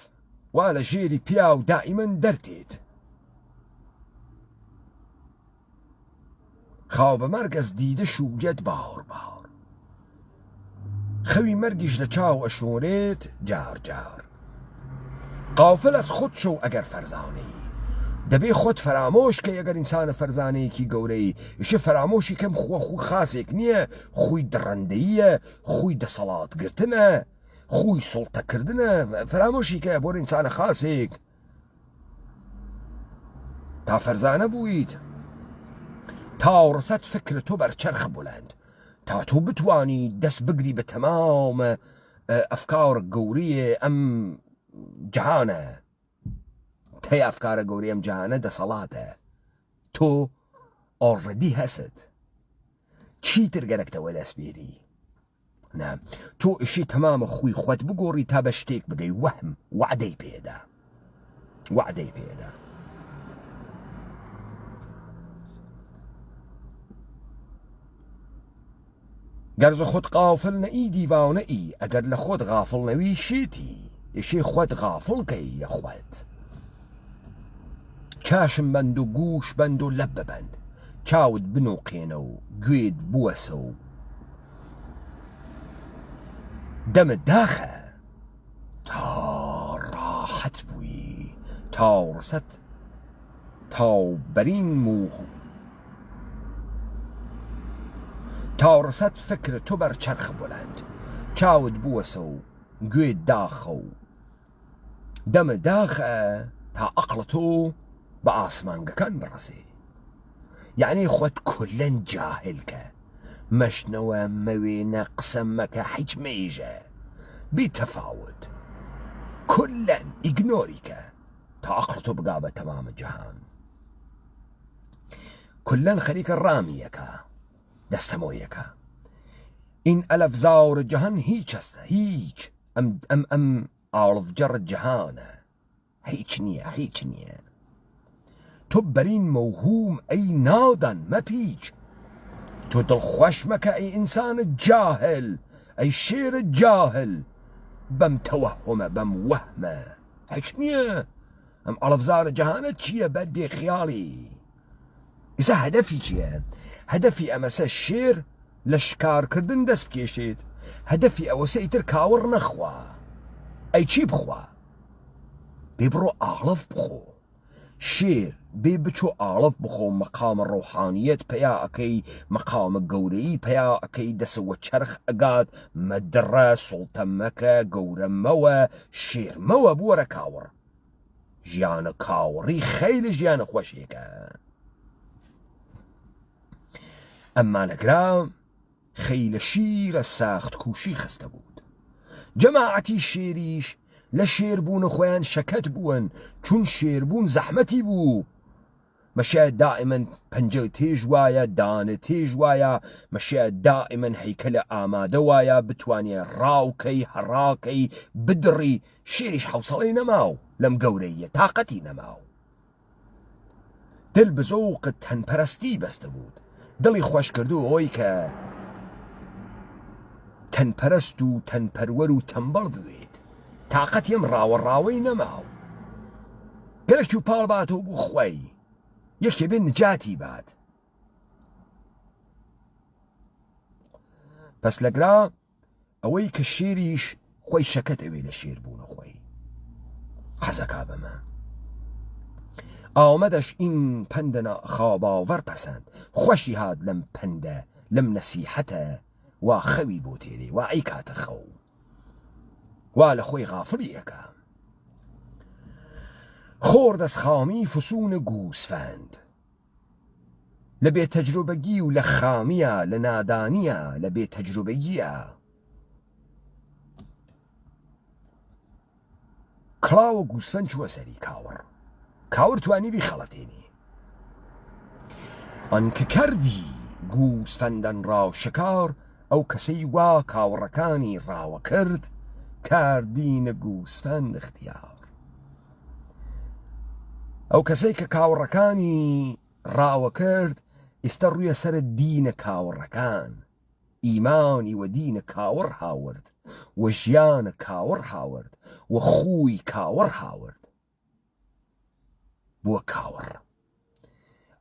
وا لە ژێری پیا و دائیمەن دەرتێت. خاو بە مەرگ ئەس دیدە شوویەت باوڕ باوڕ. خەوی مەرگیش لە چاو ئەشۆرێت جار جار. قافل ئەس خۆت شەو ئەگەر فەرزانەی، دەبێ خۆت فەرامۆش کە ئەگەر ئینسانە فەرزانەیەکی گەورەی ئیشە فەرامۆشی کەم خۆ خاسێک نییە، خۆی دڕندەییە، خۆی دەسەڵاتگرتنە، خۆی سوڵتەکردنە، فەرامۆشی کە بۆ ئینسانە خاسێک. تا فەرزانە بوویت، تا ڕسەت فکر تۆ بەرچەرخ بڵند، تا تۆ بتوانی دەست بگری بە تەمامە ئەفکار گەوریە ئەم جەهانە. تەی ئەفکارە گەوری ئەم جەهانە دەسەڵاتە. تۆ ئۆڕەدی هەست، چیتر گەرەکتەوە دەست بێری؟ نە، تۆ ئیشی تەمامە خوی خۆت بگۆڕی تا بە شتێک بدەی وەهم، وعدەی پێدا، وعدەی پێدا. گەرز خۆت قافڵ نەئی دیڤاونەئی ئەگەر لە خۆت غافڵ نەوی شێتی یەشێ خۆت غافڵکەی یەخوات چاشم بەند و گوش بەند و لەب ببەند چاوت بنووقێنە و گوێت بوەسە و دەمت داخە تا ڕاحەت بووی تا ڕسەت تا بەرین و تا ڕسەت فکر تۆ بەر چەرخ بۆلەند چاوت بوەسە و گوێت داخە و دەمت داخە تا عەقڵ تۆ بە ئاسمانگەکان بڕەسێ یعنی خۆت کولەن جاهلکە مەشنەوە مەوێنە قسە مەکە هیچ مێژە بیتەفاوت كلن إجنوريكا تعقلتو بقابة تمام الجهان كلن خليك الراميكا دستمويكا إن ألف زاور الجهان هيج هستا هيج أم أعرف جر الجهان هيج نية تبرين موهوم أي نادن ما بيج تدل خوشمك أي إنسان الجاهل أي شير الجاهل بم توهمه بم وهمه حشنيه ام علفزار جهانه چیه بد بی خیالی إذا هدفي چیه هدفي امسه شیر لشکار کردن دست بکشید هدفي اوسه ایتر کاور نخوا ای چی بخوا ببرو اعلف بخو شیر بچو اعلف بخو مقام الروحانيت بيا اكي مقام القوري بيا اكي دسو چرخ اقاد مدرة سلطان مكا قورا موا شير موا بورا كاور جيانا كاوري خيل جيانا خوشيكا اما نقرا خيل شير الساخت كوشي خستبود جماعتي شيريش لشير بون خوان شكت بون چون شير بون زحمتي بو مشى دائما پنجه تيجوايا دان تيجوايا مشى دائما هيكل آماده وايا بتواني راوكي حراكي بدري شيريش حوصلي نماو لم قوري طاقتي نماو دل بزوق تنپرستی بستبود دلی خوش کردو اوی که تنپرست و تنپرور و تنبل بوید طاقتیم راوی نماو گلکو پال باتو بو خوی یکی بین نجاتی باد پس لگرا اوی که شیریش خوی شکت اوی لشیر بون خوی خزکا بما آمدش این پندنا خواباور پسند خوشی هاد لم پنده لم نصیحته و خوی بوتیری و عیکات خو و لخوی غافلیکا خورد از خامی فسون گوسفند لبی تجربگی و لخامیا لنادانیا لبی تجربگیا کلاو گوسفند چوە سەری کاور توانی بیخەڵەتێنی ئەنکە کردی گوسفەندەن ڕاو شکار ئەو کەسەی وا کاوڕەکانی ڕاوە کرد کاردینە گوسفەند اختیار ئەو کەسەی کە کاوڕەکانی ڕاوە کرد ئێستا ڕوویە سەر دینە کاوڕەکان ئیمانی و دینە کاوەڕ هاورد و ژیانە کاوەڕ هاورد و خووی کاوەڕ هاورد بووە کاوەڕ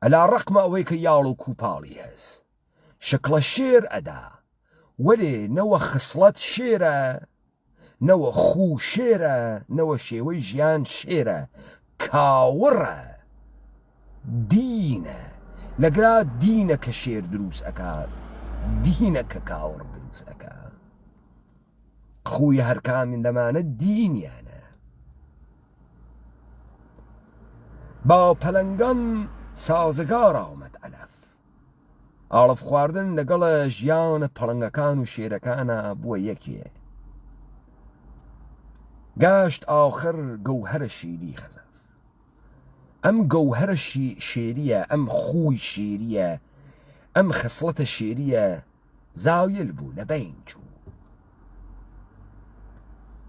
ئەلا ڕەقمە ئەوەی کە یاڵ و کوپاڵی هەست شکڵە شێر ئەدا وەرێ نەوە خسڵەت شێرە نەوە خوو شێرە نەوە شێوەی ژیان شێرە کاوەڕە دینە لەگرا دینە کە شێر دروست ئەکات دینە کە کاوەڕ دروست ئەکات خوی هەر کامین لەمانە دینیانە با پەلەنگان سازگار ئاومەد ئەلەف ئاڵف خواردن لەگەڵە ژیانە پەڵەنگەکان و شێرەکانە بووە یەکێ گەشت ئاخر گەوهەرە شیری خەزەف ئەم گەوهەرە شێریە ئەم خوی شێریە ئەم خسڵەتە شێریە زاویل بوو لە بین چوو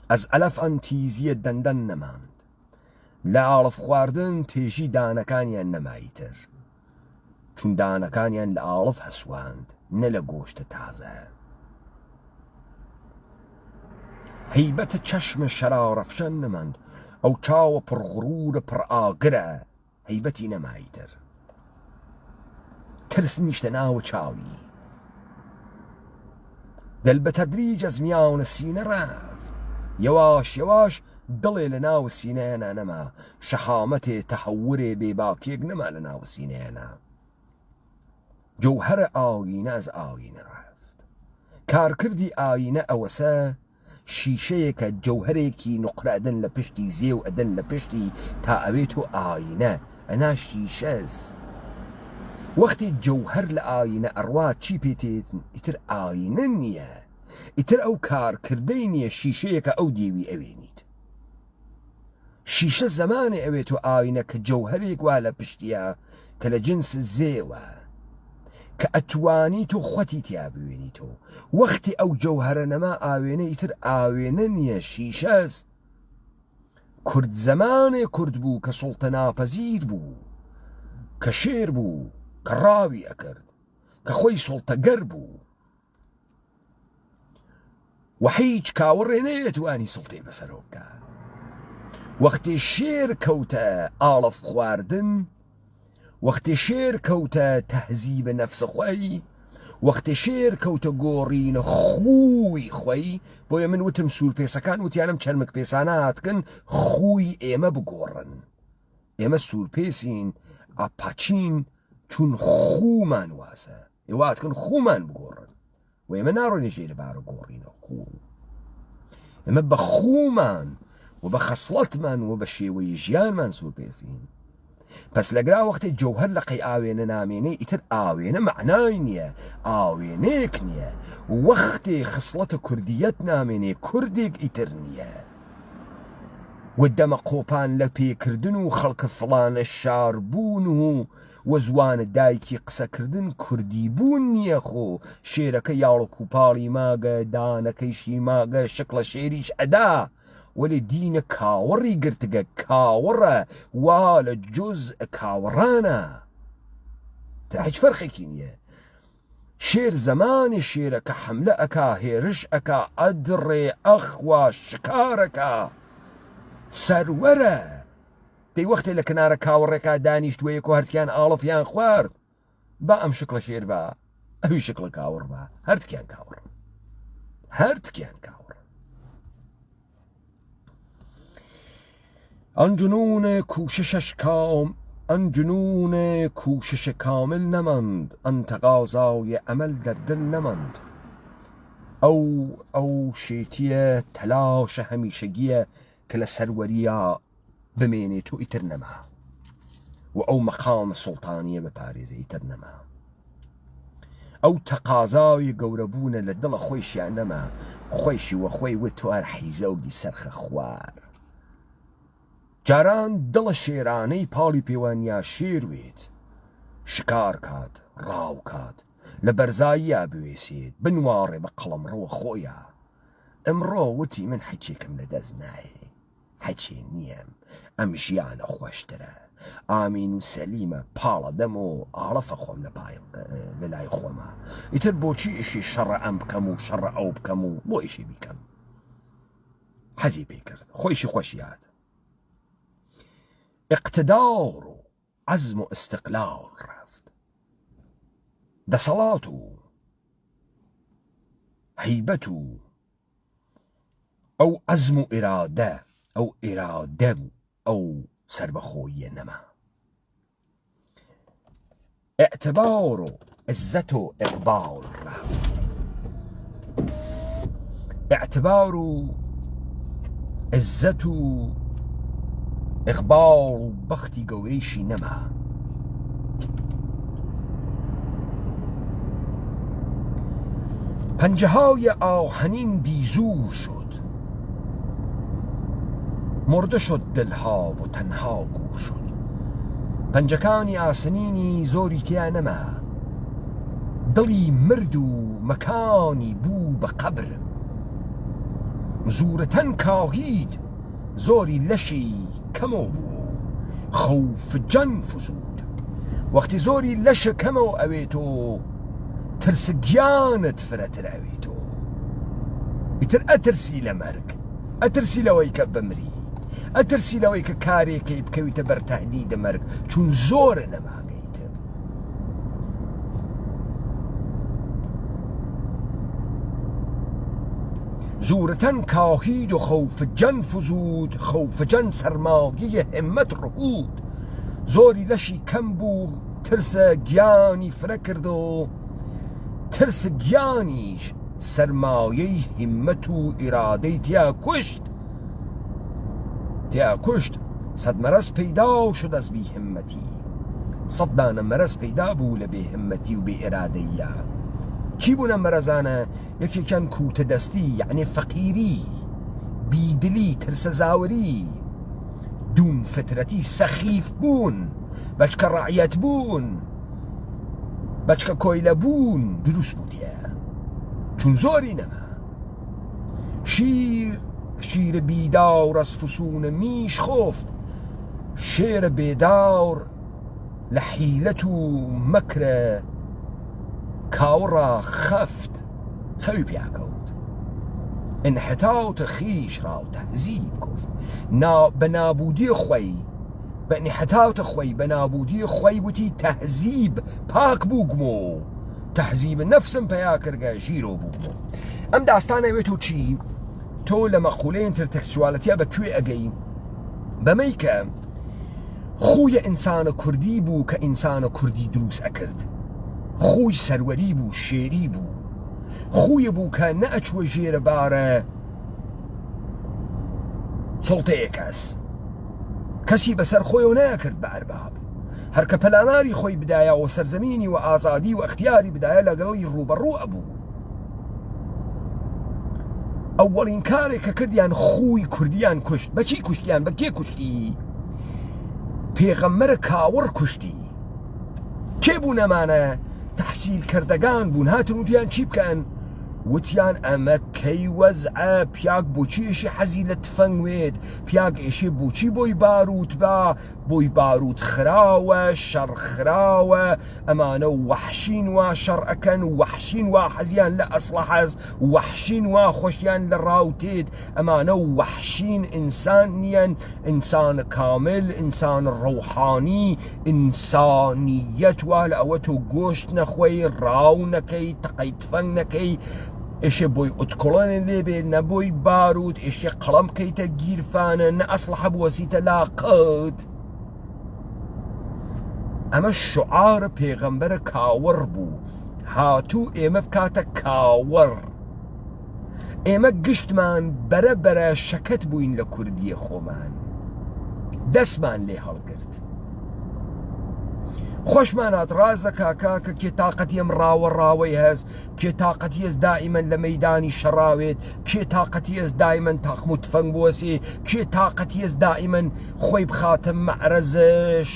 ئەز ئەلەف ئەن تیزیە دەندەن نەماند لە ئاڵف خواردن تێژی دانەکانیان نەماییتر چون دانەکانیان لە ئاڵف هەسواند نە لە گۆشتە تازە هەیبەتە چەشمە شەراڕەفشان نەماند ئەو چاوە پڕغڕورە پڕ ئاگرە هەیبەتی نەمایتر ترس نیشتە ناوە چاوی دەل بە تەدریج ئەز میاونە سینە ڕافت یەواش یەواش دڵێ لە ناو سینەیەنا نەما شەحامەتێ تەحەورێ بێباکێک نەما لە ناو سینەیەنا جەوهەرە ئاوینە ئەز ئاوینە ڕافت کارکردی ئاینە ئەوەسە شیشەیەکە جەوهەرێکی نوقرەدەن لە پشتی زێو ئەدەن لە پشتی تا ئەوێت و ئاینە ئەنا شیشەز وەختی جەوهەر لە ئاینە ئەڕوا چی پێتێت ئیتر ئاینە نییە ئیتر ئەو کارکردەی نییە شیشەیەکە ئەو دێوی ئەوێنیت شیشە زەمانێ ئەوێت و ئاینە کە جەوهەرێک وا لە پشتیە کە لە جنس زێوە کە ئەتوانیت و خۆتی تیا بوێنیتەوە وەختی ئەو جەوهەرە نەما ئاوێنە ئیتر ئاوێنە نییە شیشەز کورد زەمانێ کورد بوو کە سوڵتە ناپەزیر بوو کە شێر بوو کە ڕاوی ئەکرد کە خۆی سوڵتەگەر بوو و هیچ کاوەڕێ نەیەتوانی سوڵتەی بەسەرەوە بکە وەختی شێر کەوتە ئاڵەف خواردن وەختی شێر کەوتە تەهزیبە نەفسە خۆی وەختی شێر کەوتە گۆڕینە خووی خۆی بۆیە من وتم سوورپێسەکان وتیانم چەرمک پێسانە هاتکن خووی ئێمە بگۆڕن ئێمە سوورپێسین ئاپاچین چون خومان واسە ئێواتکن خومان بگۆڕن و ئێمە ناڕۆینە ژێرە بارە گۆڕینە خو ئێمە بە خومان و بە خەسڵەتمان و بە شێوەی ژیانمان سوورپێسین پس لەگرا وەختی جەوهەر لە قەی ئاوێنە نامێنەی ئیتر ئاوێنە معنای نییە ئاوێنەیەک نییە وەختی خسڵەتە کوردیەت نامێنێ کوردێک ئیتر نییە و دەمە قۆپان لە پێکردن و خەڵکە فڵانە شاربوون و وەزوانە دایکی قسەکردن کوردی بوون نییە خۆ شێرەکە یاڵە کوپاڵی ماگە دانەکەیشی ماگە شکڵە شێریش ئەدا وەلی دینە کاوەڕی گرتگە کاوەڕە وا لە جوز کاوەڕانە تا هیچ فەرقێکی نییە شێر زەمانی شێرەکە حملە ئەکا هێرش ئەکا ئەدڕێ ئەخوا شکارەکە سەروەرە دەی وەختێ لە کنارە کاوەڕێکا دانیشتوەیەک و هەرتیان ئاڵفیان خوارد با ئەم شکڵە شێر بە ئەوی شکڵە کاوەڕ بە هەرتکیان کاوەڕ هەرتکیان کاوەڕ آن جنون کوشش کامل نماند آن تقاضای عمل در دل نماند ئەو شێتیە تەلاشە هەمیشەگیە کە لە سەروەریە بمێنێت و ئیتر نەما و ئەو مەقام سوڵتانیە بەپارێزە ئیتر نەما ئەو تەقازاوی گەورەبوونە لە دڵە خۆیشیان نەما خۆیشی وە خۆی وتوار حیزەوگی سەرخە خوار جاران دڵە شێرانەی پاڵی پێوانیا شێروێت شکار کات ڕاو کات لە بەرزاییە بوێسێت بنوارێ بە قەڵەمڕۆوە خۆیە ئەمڕۆ وتی من حەچێکم لە دەست نایە حەچێ نییەم ئەم ژیانە خۆشترە ئامین و سەلیمە پاڵە دەم و ئاڵەفە خۆم لە لای خۆمە ئیتر بۆچی ئیشی شەڕە ئەم بکەم و شەڕە ئەو بکەم و بۆ ئیشی بیکەم حەزی پێ کرد خۆیشی خۆشیات اقتدار و عزم و استقلال رفت دەسەڵات و هەیبەت و ئەو عزم و ئێرادە ئەو ئێرادە و ئەو سربەخۆیە نەما اعتبار و عزت و اقبال رفت اعتبار و عزت و اقبال و بەختی گەورەیشی نەما پەنجەهای ئاهەنین بیزوو شد مرده شد دلها و تەنها گور شد پەنجەکانی ئاسنینی زۆری تیا نەما دڵی مرد و مەکانی بوو بە قەبر زورەتەن کاهید زۆری لەشی کەمەوە بوو خەوفجان فزود وەختی زۆری لەشە کەمەوە ئەوێتۆ ترسگیانت فرەتر ئەوێتۆ ئیتر ئەترسی لە مەرگ ئەترسی لەوەی کە بمری، ئەترسی لەوەی کە کارێکی بکەویتە بەر تەهدیدە مەرگ، چون زۆرە نەماگەیتر. زورتن کاهید و خوفجن فزود، خوفجن سرمایه همت رهود. زۆری لەشی کەم بوو، ترسە گیانی فرە کرد و ترس گیانیش سرمایەی همت و ئیرادەی تیا کوشت. سەد مەرەز پەیدا شد از بی همەتی، سەد دانە مەرەز پەیدا بوو لە بێ همەتی و بێ ئێرادەیە. چی بوونە مەرەزانە؟ یەکێکیان کوتە دەستی، یعنی فەقیری، بیدلی، ترسە زاوری، دوم فترەتی سەخیف بوون، بەچکە ڕعیەت بوون، بەچکە کۆیلە بوون. دروست بووتیە چون زۆری نەما. شیر بیدار از فسون میش خفت، شێرە بێداور لە حیلەت و مەکرە کاوڕا خەفت، خەوی پیاکەوت. انحتاط خیش را تهذیب گفت، بە نابودی خۆی، بە انحتاط خۆی، بە نابودی خۆی وتی تهذیب پاک بووگمۆ، تهذیب نفسم پیا کردگە ژیرۆ بووگمۆ. ئەم داستانەوێت و چی؟ تۆ لە مەقولەی ئینتەرتێکسچوالەتیا بەکوێ ئەگەی؟ بەمەی کە خویە ئینسانە کوردی بوو کە ئینسانە کوردی دروست ئەکرد. خوی سەروەری بوو، شێری بوو، خویە بوو کە نەئەچوە ژێرە بارە سڵتەیە کەسی بەسەر خۆیەوە نەکرد بە ئەرباب. هەرکە پەلاماری خۆی بدایە و سەرزەمینی و ئازادی و ئەختیاری بدایە لەگەڵی ڕوبەڕوو ئەبوو. ئەوەڵین کارێک کە کردیان خوی کوردیان کوشت. بەچی کوشتیان؟ بە کێ کوشتی؟ پێغەمبەرە کاوڕ کوشتی. کێ بوون ئەمانە؟ تەحسیل کردەگان بوون. هاتن وتیان چی بکەن؟ وتیان ئەمە کەی وەزعە، پیاک بۆچی ئێشێ حەزی لە تفەنگ وێت، پیاک ئێشێ بۆچی بۆی باروت بە، بۆی باروت خراوە، شەڕ خراوە، ئەمانە وەحشین وا شەڕ ئەکەن، وەحشین وا حەزیان لە ئەسڵە حەز، وەحشین وا خۆشیان لە ڕاوتێت، ئەمانە وەحشین ئینسان نیەن، ئینسان کامل، ئینسان ڕەوحانی، ئینسانیەت وا لە ئەوە تۆ گۆشت نەخۆی، ڕاو نەکەی، تەقەی تفەنگ نەکەی، ئێشێ بۆی ئوتکۆڵۆنێ لێبێ، نەبۆی باروت، ئێشێ قەڵەم بکەیتە گیرفانە، نە ئەسڵحە بوەسیتە لاقت. ئەمە شعارە پێغەمبەرە کاوەڕ بوو، هاتوو ئێمە بکاتە کاوەڕ. ئێمە گشتمان بەرە شەکەت بووین لە کوردیە خۆمان، دەستمان لێ هەڵگرت. خۆشمان هات ڕازە کاکا کە کێ تااقەتی ئەم ڕاوەڕاوەی هەست، کێ تااقەتی هەست دائیمەن لە مەیدانی شەڕاوێت، کێ تااقەتی هەست دائیمەن تاقم و تفەنگ بوەسێ، کێ تااقەتی هەست دائیمەن خۆی بخاتە مەعرەزە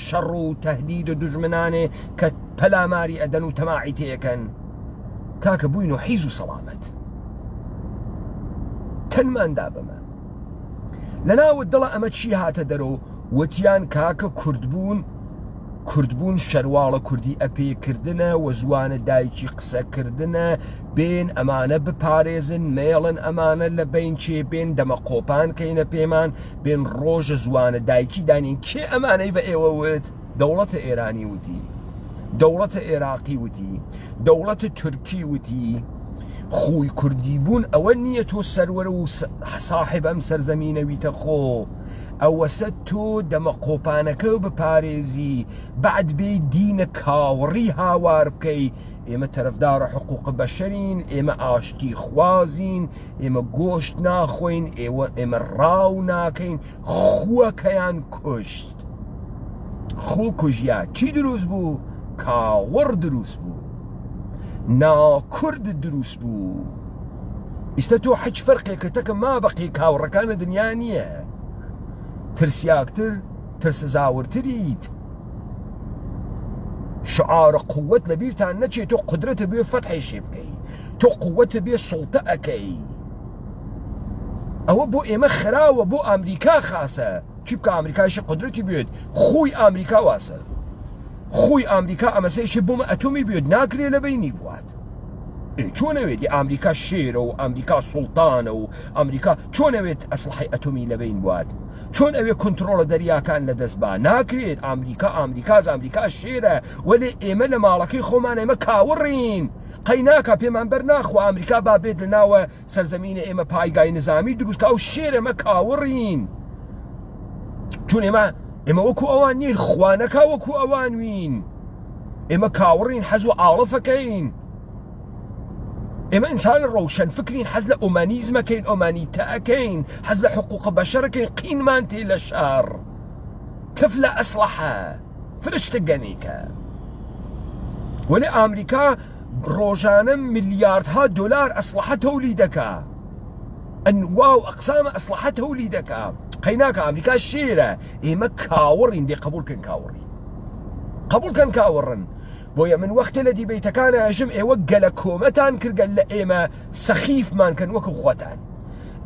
شەڕ و تەهدید و دوژمنانێ کە پەلاماری ئەدەن و تەماعی تێەکەن. کاکە بووین و حیز و سەڵامەت تەنماندا بەمە. لەناوت دڵە ئەمە چی هاتە دەرەوە؟ وتیان کاکە کوردبوون شەرواڵە کوردی ئەپێکردنە و زوانە دایکی قسەکردنە، بێن ئەمانە بپارێزن، مێڵن ئەمانە لە بین چێ بێن، دەمە قۆپان کەینە پێمان، بێن ڕۆژە زوانە دایکی دانین. کێ ئەمانەی بە ئێوە وت؟ دەوڵەتە ئێرانی وتی، دەوڵەتە عێراقی وتی، دەوڵەتە تورکی وتی. خوی کوردی بوون ئەوە نییە تۆ سەروەرە و ساحب ئەم سەرزەمینەویتە خۆ، ئەوەسە تۆ دەمە قۆپانەکە بپارێزی، بعد بێ دینە کاوڕی هاوار بکەی. ئێمە تەرەفدارە حقوق بەشەرین، ئێمە ئاشتی خوازین، ئێمە گۆشت ناخۆین، ئێمە ڕاو ناکەین. خووەکەیان کوشت، خۆ کوژیا. چی دروست بوو؟ کاوڕ دروست بوو، ناکورد دروست بوو. ئیستا تۆ حەج فەرقێکەکە ما بەقی کاوڕەکانە دنیا نییە، ترسیاکتر، ترسە زاورتریت. شعارە قووەت لە بیرتان نەچێت، تۆ قدرەتە بێ فەتحی شێ بکەی، تۆ قووەتە بێ سوڵتە ئەەکەی. ئەوە بۆ ئێمە خراوە، بۆ ئەمریکا خاسە. چی بکە ئەمریکایشی قدرەتی بێت؟ خوی ئەمریکا واسە، خوی ئەمریکا ئەمەسەیشی بۆمە ئەتۆمی بێت، ناکرێ لە بینی بوات. چۆنەوێت ئەمریکا شێرە و ئەمریکا سوڵتانە و ئەمریکا چۆنەوێت ئەسلحەی ئەتۆمی لەبین بوات چۆن ئەوێ کۆنتڕۆڵە دەریاکان لەدەست با ناکرێت ئەمریکا شێرە وەلێ ئێمە لە ماڵەکەی خۆمان ئێمە کاوڕین قەی ناکا پێمان بەرناخوا ئەمریکا با بێت لە ناوە سەرزەمینە ئێمە پایگای نظامی دروستکە و شێرە ئەمە کاوڕین چون ئێمە وەکو ئەوان نین خوانەکە وەکو ئەوان وین ئێمە کاوڕین حەز و ئاڵەفەکەین ئێمە ئینسان ڕۆشن فکرین حەز لە ئۆمانیزمەکەین ئۆمانیتەکەین حەز لە حقوق بەشەرەکەین قینمان تێ لە شار تف لە ئەسلحە فرشتە گەنیکە وەلێ ئەمریکا ڕۆژانە ملیاردها دۆلار ئەسلحە تەولید دەکا ئەنوا و ئەقسامە ئەسلحە تەولید دەکا قەی ناکە ئەمریکا شێرە ئێمە کاوەڕین دێ قبولکەن کاوەڕین قبولکەن کاوەڕن بۆیە من وەختە لە دیبەیتەکانە ئەژم ئێوە گەلە کۆمەتان کردگەن لە ئێمە سەخیفمان کەن وەکو خۆتان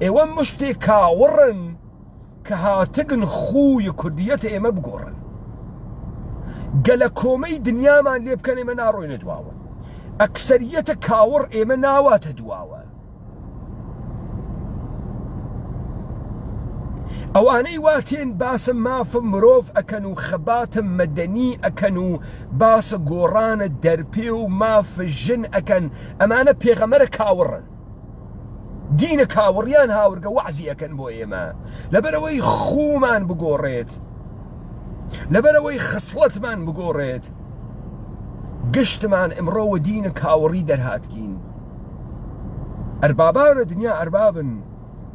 ئێوە مشتێک کاوەڕن کە هاتگن خووی کوردیەتە ئێمە بگۆڕن گەلە کۆمەی دنیامان لێ بکەن ئێمە ناڕۆینە دواوە ئەکسەریەتە کاوەڕ ئێمە ناواتە دواوە ئەوانەی واتێن باسە مافە مرۆڤ ئەکەن و خەباتە مەدەنی ئەکەن و باسە گۆڕانە دەرپێ و مافە ژن ئەکەن ئەمانە پێغەمەرە کاوەڕن دینە کاوەڕیان هاورگە وەعزی ئەکەن بۆ ئێمە لەبەرەوەی خومان بگۆڕێت لەبەرەوەی خسڵەتمان بگۆڕێت گشتمان ئەمڕۆوە دینە کاوەڕی دەرهاتکین ئەربابانە دنیا ئەربابن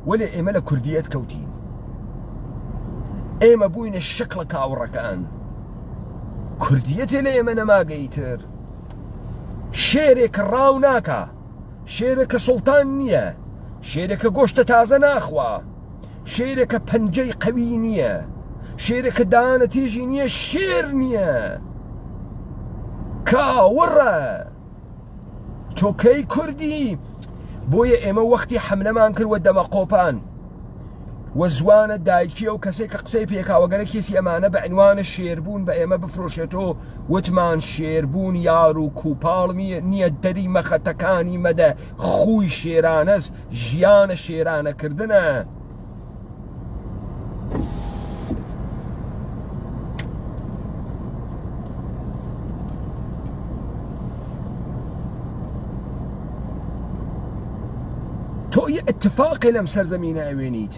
وەلێ ئێمە لە کوردیەت کەوتین ئێمە بووینە شکڵە کاوڕەکان کوردیەتێ لە ئێمە نەماگەیتر شێرێک ڕاو ناکە شێرێکە سوڵتان نییە شێرێکە گۆشتە تازە ناخوا شێرێکە پەنجەی قەوی نییە شێرێکە دانە تێژی نییە شێر نییە کاوڕە تۆکەی کوردی بۆیە ئێمە وەختی حملەمان کردوە دەمە قۆپان وە زوانە دایکیە و کەسێک کە قسەی پێکاوەگەرە کێسی ئەمانە بە عنوانە شێربوون بە ئێمە بفرۆشێتەوە وتمان شێربوون یار و کوپاڵمی نییە دەری مەخەتەکانی مەدە خووی شێرانەز ژیانە شێرانەکردنە تۆ اتفاقی لەم سەرزەمینە ئەوێنیت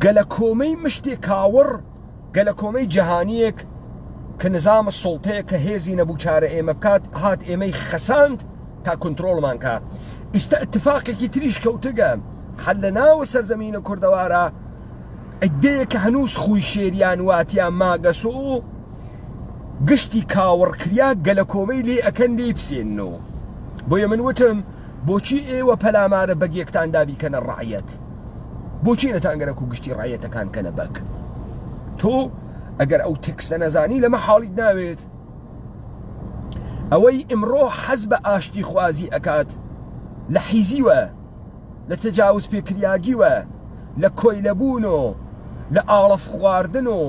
گەلە کۆمەی مشتێک کاوڕ گەلە کۆمەی جەهانیەک کە نظامە سوڵتەیە کە هێزی نەبوو چارە ئێمە بکات هات ئێمەی خەساند تا کۆنتڕۆڵمان کە ئیستا اتفاقێکی تریش کەوتگە حەل لە ناوە سەرزەمینە کوردەوارە عدەیە کە هەنووس خوی شێریان واتیان ماگەسۆ و گشتی کاوەڕکریا گەلە کۆمەی لێ ئەکەن لێ بسێنەوە بۆیە من وتم بۆچی ئێوە پەلامارە بەگێکتان دابیکەنە ڕعیەت بۆچی نەتانگەرەک و گشتی ڕایەتەکان کەنە بەک تۆ ئەگەر ئەو تێکستە نەزانی لەمە حاڵیت ناوێت ئەوەی ئمڕۆ حەز بە ئاشتی خوازی ئەکات لە حیزیوە لە تەجاوز پێکریاگیوە لە کۆیلەبوونۆ لە ئاڵەف خواردنۆ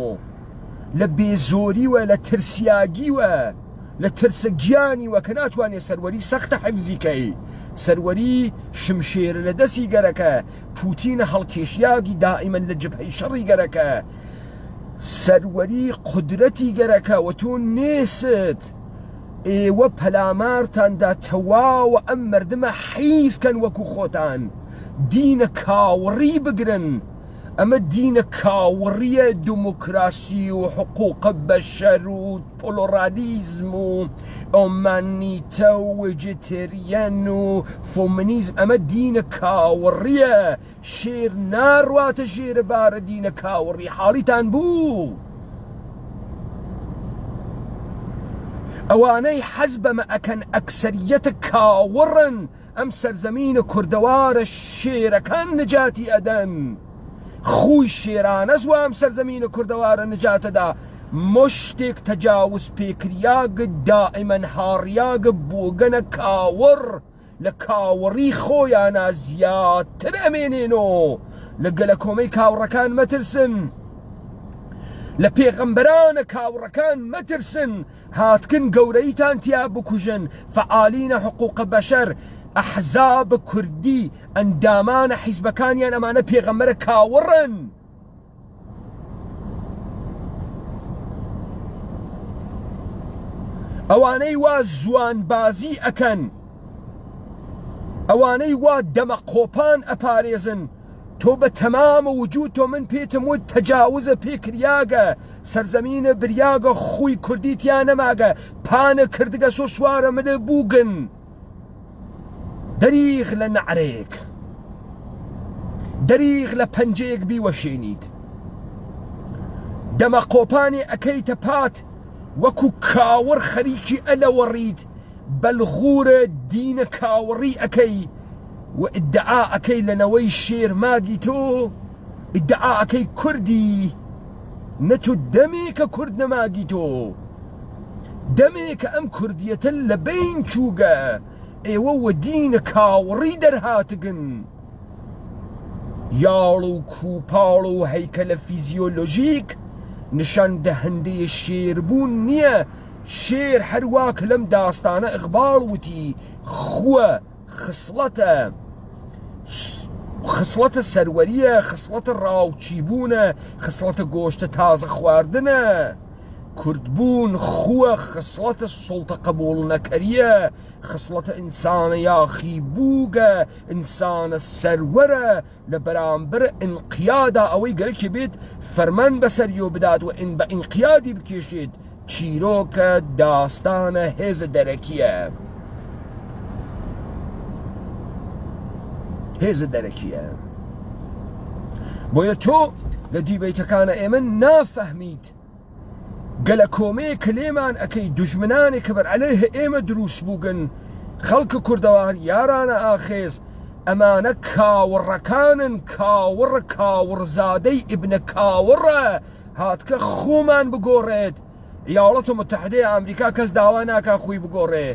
لە بێزۆریوە لە ترسیاگیوە لە ترسە گیانیوە کە ناتوانێت سەروەری سەختە حیفزیکەی سەروەری شمشێرە لە دەستی گەرەکە پوتینە هەڵکێشیاگی دائیمەن لە جبهەی شەڕی گەرەکە سەروەری قودرەتی گەرەکە و تۆ نێست ئێوە پەلامارتاندا تەواوە ئەم مردمە حیزکەن وەکو خۆتان دینە کاوڕی بگرن ئەمە دینە کاوڕیە دموکراسی و حقوق بەشەر و پۆلۆرالیزم و ئۆمانیتە و وێجێتێریەن و فۆمنیزم ئەمە دینە کاوڕیە شێر ناڕواتە ژێرە بارە دینە کاوڕی حاڵیتان بوو ئەوانەی حەز بەمە ئەکەن ئەکسەریەتە کاوڕن ئەم سەرزەمینە کوردەوارە شێرەکان نجاتی ئەدەن خوی شێرانەز و ئەم سەرزەمینە کوردەوارە نجاتەدا مشتێک تەجاوز پێکریاگە دائیمەن هاڕیاگە بۆگەنە کاوڕ لە کاوڕی خۆیانە زیاتر ئەمێنێنۆ لە گەلە کۆمەی کاوڕەکان مەترسن لە پێغەمبەرانە کاوڕەکان مەترسن هاتکن گەورەیتان تیا بکوژن فعالینە حقوق بەشەر ئەحزاب کوردی ئەندامانە حیزبەکانیان ئەمانە پێغەمبەرە کاوڕن ئەوانەی وا زوانبازی ئەکەن ئەوانەی وا دەمەقۆپان ئەپارێزن تۆ بە تەمامە وجود تۆ من پێتم وت تەجاوزە پێکریاگە سەرزەمینە بریاگە خوی کوردیتیان نەماگە پانە کردگە سۆ سوارە منە بووگن دەریغ لە نەعرەیەک دەریغ لە پەنجەیەک بیوەشێنیت دەمەقۆپانی ئەکەیتە پات وەکو کاوڕ خەریکی ئەلەوەڕیت بەلغورە دینە کاوەڕی ئەەکەی و ئیدعا ئەەکەی لەنەوەی شێرماگی تۆ ئیدعا ئەەکەی کوردی نەتۆ دەمێکە کورد نەماگی تۆ دەمێکە ئەم کوردیەتە لە بین چووگە ئێوە وە دینە کاوەڕی دەرهاتگن یاڵ و کوپاڵ و هەیکەلە فیزیۆلۆژیک نیشان دەهەندەیە شێربوون نییە شێر هەرواکە لەم داستانە ئیقباڵ وتی خووە خصلەتە سەروەریە خصلەتە ڕاوچیبوونە خصلەتە گۆشتە تازە خواردنە کوردبوون خووە خصلەتە سوڵتە قبول نەکەریە خصلەتە ئینسانە یاخی بووگە ئینسانە سەروەرە لە بەرامبەر ئینقیادا ئەوەی گەرەکی بێت فەرمان بەسەریۆ بدات و بە ئینقیادی بکێشێت چیرۆکە داستانە هێزە دەرەکیە هێزە دەرەکیە بۆیە تۆ لە دیبەیتەکانە ئێمە نافەهمیت گەلە کۆمەیە کە لێمان ئەەکەی دوژمنانێک کە بەرعەلەیه ئێمە دروست بووگن خەڵکە کوردەوار یارانە ئاخێز ئەمانە کاوڕەکانن کاوڕە کاوڕزادەی ئیبنە کاوڕە هاتکە خۆمان بگۆڕێت ئیاڵەتە متحدەی ئەمریکا کەس داوا ناکا خۆی بگۆڕێ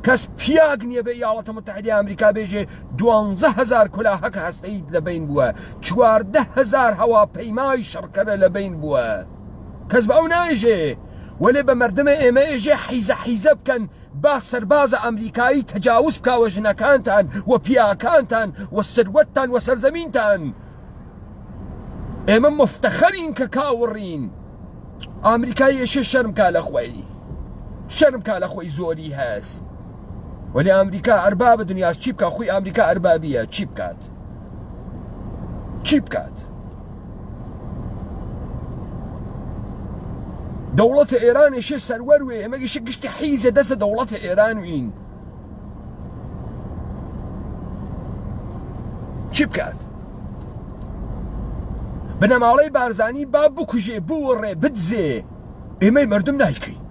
کەس پیاگ نییە بە ئیاڵەتە متحدەی ئەمریکا بێژێ 12,000 کولاهەکە هەستەیت لە بین بووە 14,000 هەواپەیمای شەڕکەرە لە بین بووە کەس بە ئەو نایژێ وەلێ بە مەردمە ئێمە ئێژێ حیزە بکەن با سەربازە ئەمریکایی تەجاوز بکاوە ژنەکانتان و پیاکانتان و سروەتتان و سەرزەمینتان ئێمە مفتەخەرین کە کاوڕین ئەمریکای ئێشێ شەرم کا لە خۆی شەرم کا لە خۆی زۆری هەست وەلی ئەمریکا ئەربابە دنیاس چی بکە خۆی ئەمریکا ئەربابیە چی بکات چی بکات دەوڵەتە ئێران ئێشێ سەروەروێ ئێمەگەشە گشتی حیزە دەسە دەوڵەتە ئێران وین چی بکات بنەماڵەی بارزانی با بکوژێ بوەڕێ بدزێ ئێمەی مردم نایکەین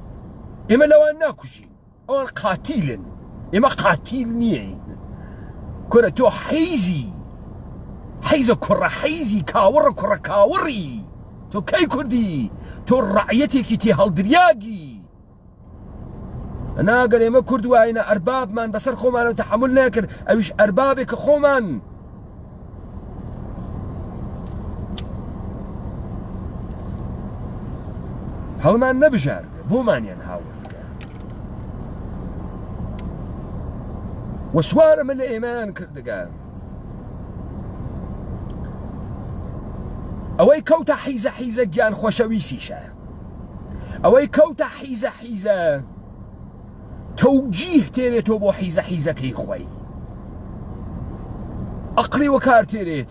ئێمە لەوان ناکوژین ئەوان قاتیلن ئێمە قاتیل نییەین کورە تۆ حیزە کوڕە حیزی کاوڕە کوڕە کاوڕی تۆ کەی کوردی تۆ ڕعیەتێکی تێ هەڵدریاگی ناگەر ئێمە کورد وایە ئەربابمان بەسەر خۆمانە تەحمل ناکرد ئەویش ئەربابێکە خۆمان هەڵمان نەبژار بۆمانیان هاوردکە وە سوارە من لە ئێمەیان کردگە ئەوەی کەوتە حیزە گیان خۆشەویستیشە ئەوەی کەوتە حیزە تەوجیه تێرێتەوە بۆ حیزەکەی خۆی ئەقلی وەکار تێرێت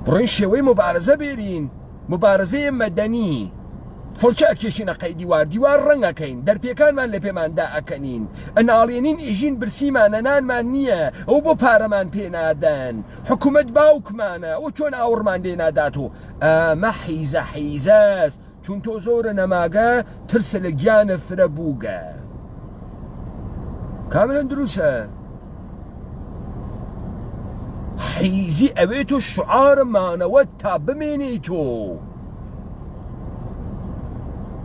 بڕین شێوەی مبارزە بێرین مبارزەیە مەدەنی فڵچە ئەکێشینە قەی دیوار ڕەنگەکەین دەرپێکانمان لە پێماندا ئەکەنین ئەناڵێنین ئیژین برسیمانە نانمان نییە ئەو بۆ پارەمان پێنادەن حکوومەت باوکمانە ئەو چۆن ئاوڕمان لێ نادات و ئەمە حیزەست چون تۆ زۆرە نەماگە ترسە لە گیانە فرە بووگە کاملەن دروسە حیزی ئەوێت و شعارمانەوە تا بمێنیتۆ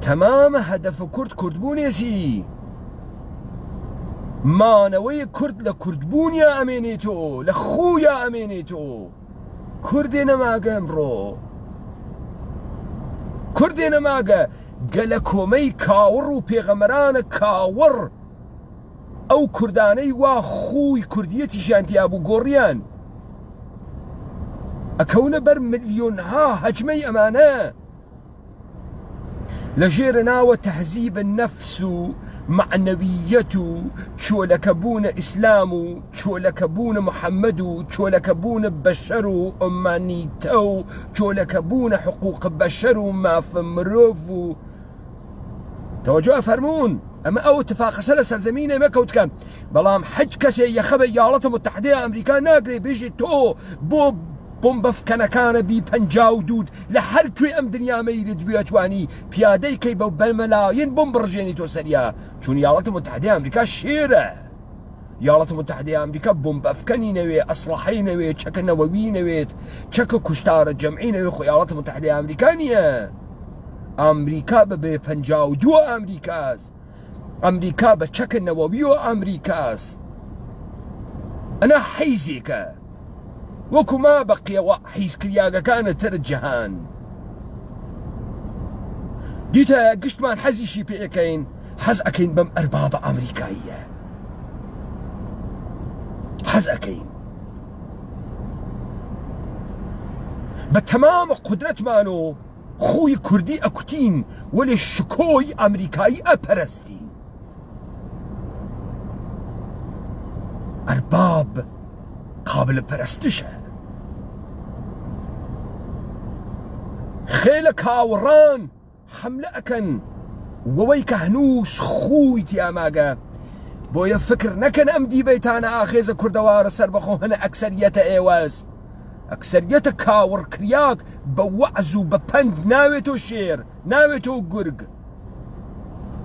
تەمامە هەدەفە کوردبوونێسی مانەوەی کورد لە کوردبوونیە ئەمێنێتۆ لە خوویە ئەمێنێتۆ کوردێ نەماگە ئەمڕۆ کوردێنە ماگە گەلە کۆمەی کاوڕ و پێغەمەرانە کاوڕ ئەو کوردانەی وا خوی کوردیەتی ژیانتیا بوو گۆڕیان ئەکەونە بەر ملیۆنها هەجمەی ئەمانە لە ژێرە ناوە تەهزیب نەفس و معنەویەت و چۆلەکەبوونە ئیسلام و چۆلەکەبوونە محەممەد و چۆلەکەبوونە بەشەر و ئۆمانیتە و چۆلەکەبوونە حقوق بەشەر و مافە مرۆڤ و تەوەجۆ فەرمونون ئەمە ئەو اتفاقەسە لە سەرزەمینە مەکەوتکەن بەڵام حەج کەسێ یەخەبە یاڵەتە متحدەیە ئەمریکا ناگرێ بێژێت تۆ بۆ بۆمبەفکەنەکانە بی 52 لە هەر کوێ ئەم دنیامەی لە دوێتوانی پیادەی کەی بە بەرمەلایەن بۆم بڕژێنی تۆ سەریا چون یاڵەتە متحدەی ئەمریکا شێرە یاڵەتە متحدەی ئەمریکا بۆمبەفکەنی نەوێ ئەسلحەی نەوێ چەکە نەوەوی نەوێت چەکە کوشتارە جەمعی نەوێ خۆ یاڵەتە متحدەی ئەمریکا نییە ئەمریکا بەبێ 52 ئەمریکاس ئەمریکا بە چەکە نەوەوی و ئەمریکاس ئەنا حەیزێکە وەکو ما بەقیەوە حیزکریاگەکانە تر جەهان دیتە گشتمان حەزیشی پێەکەین حەز ئەەکەین بەم ئەربابە ئەمریکاییە حەز ئەەکەین بە تەمامە قودرەتمان و خوی کوردی ئەکوتین وەلێ شکۆی ئەمریکایی ئەپەرستین ئەرباب قابل پەرستشە خێلە کاوڕان حملە ئەکەن وەوەی کە هەنووس خوی تیاماگە بۆیە فکر نەکەن ئەم دیبەیتانە ئاخێزە کوردەوارە سەربەخۆ هەنە ئەکسەریەتە ئێوەس ئەکسەریەتە کاوڕکریاک بە وەعز و بە پەند ناوێتۆ شێر ناوێتۆ گورگ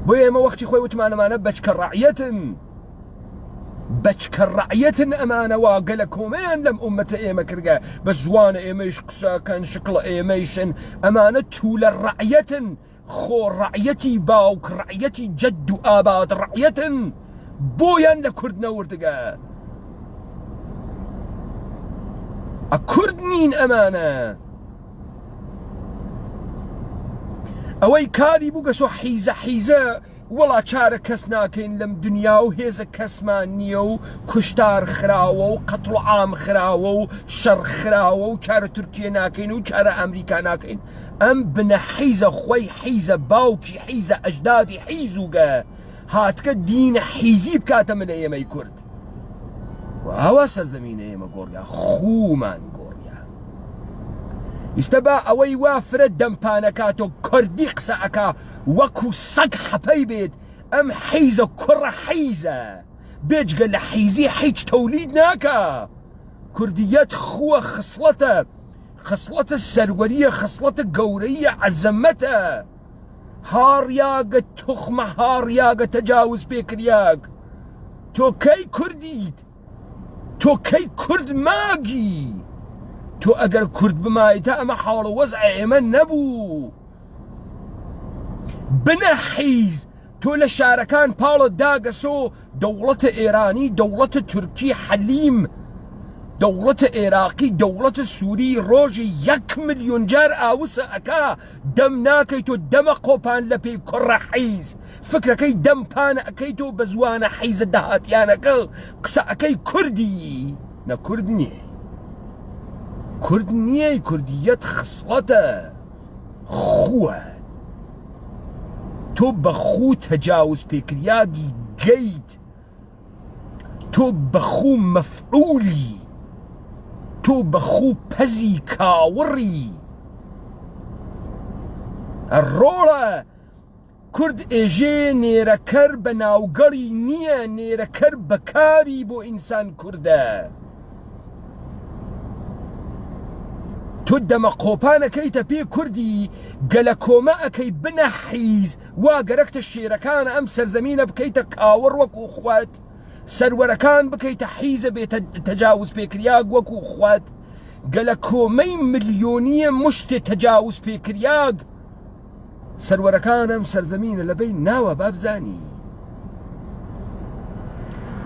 بۆ ئێمە وەختی خۆی وتمانەمانە بەچکە ڕەعیەتن بەچکە ڕەعیەتن ئەمانەوە گەلە کۆمەیان لەم ئومەتە ئێمە کردگە بە زوانە ئێمەیش قسەکەن شکڵە ئێمەیشن ئەمانە توولە ڕەعیەتن خۆ ڕەعیەتی باوک ڕەعیەتی جەد و ئاباد ڕەعیەتن بۆیان لە کورد نەوردگە ئەکورد نین ئەمانە ئەوەی کاری بووگەسۆ حیزە حیزە وەڵا چارە کەس ناکەین لەم دنیا و هێزە کەسمان نییە و کوشتار خراوە و قەتڵ عام خراوە و شەڕ خراوە و چارە تورکیە ناکەین و چارە ئەمریکا ناکەین ئەم بنە حیزە خۆی حیزە باوکی حیزە ئەجدادی حیزوگە هاتکە دینە حیزی بکاتە منە ئێمەی کورد ئەوە سەرزەمینە ئێمە گۆڕیا خومان گۆڕیا ئیستا با ئەوەی وا فرە دەمپانەکاتۆ کوردی قسە ئەکا وەکو سەگ حەپەی بێت ئەم حیزە کوڕە حیزە بێجگە لە حیزی هیچ تەولید ناکە کوردیەت خووە خصلەتە سەروەریە خصلەتە گەورەیە عەزەمەتە هاڕیاگە توخمە هاڕیاگە تەجاوز پێکریاگ تۆ کەی کوردیت تۆ کەی کورد ماگی تۆ ئەگەر کورد بمایتە ئەمە حاڵ وەزع ئێمە نەبوو بنە حیز تۆ لە شارەکان پاڵت داگەسۆ دەوڵەتە ئێرانی دەوڵەتە تورکی حەلیم دەوڵەتە عێراقی دەوڵەتە سووری ڕۆژی 1 ملیۆن جار ئاوسە ئەکا دەم ناکەیت و دەمە قۆپان لە پێی کوڕە حیز فکرەکەی دەمپانە ئەەکەیت و بە زوانە حیزە داهاتیانەکە قسە ئەەکەی کوردی نە کورد نییە کورد نییە کوردیەت خصلەتە خووە تۆ بە خوو تەجاوز پێکریاگی گەیت تۆ بە خوو مەفعولی تۆ بە خوو پەزی کاوڕی ڕۆڵە کورد ئێژێ نێرەکەر بە ناوگەڵی نییە نێرەکەر بەکاری بۆ ئینسان کووردە تۆ دەمە قۆپانەکەیتە پێ کوردی گەلە کۆمە ئەەکەی بنە حیز وا گەرەکتە شێرەکانە ئەم سەرزەمینە بکەیتە کاوڕ وەکو خوات سەروەرەکان بکەیتە حیزە بێتە تەجاوز پێکریاگ وەکو خوات گەلە کۆمەی ملیۆنیە مشتێ تەجاوز پێکریاگ سەروەرەکان ئەم سەرزەمینە لەبەی ناوە بابزانی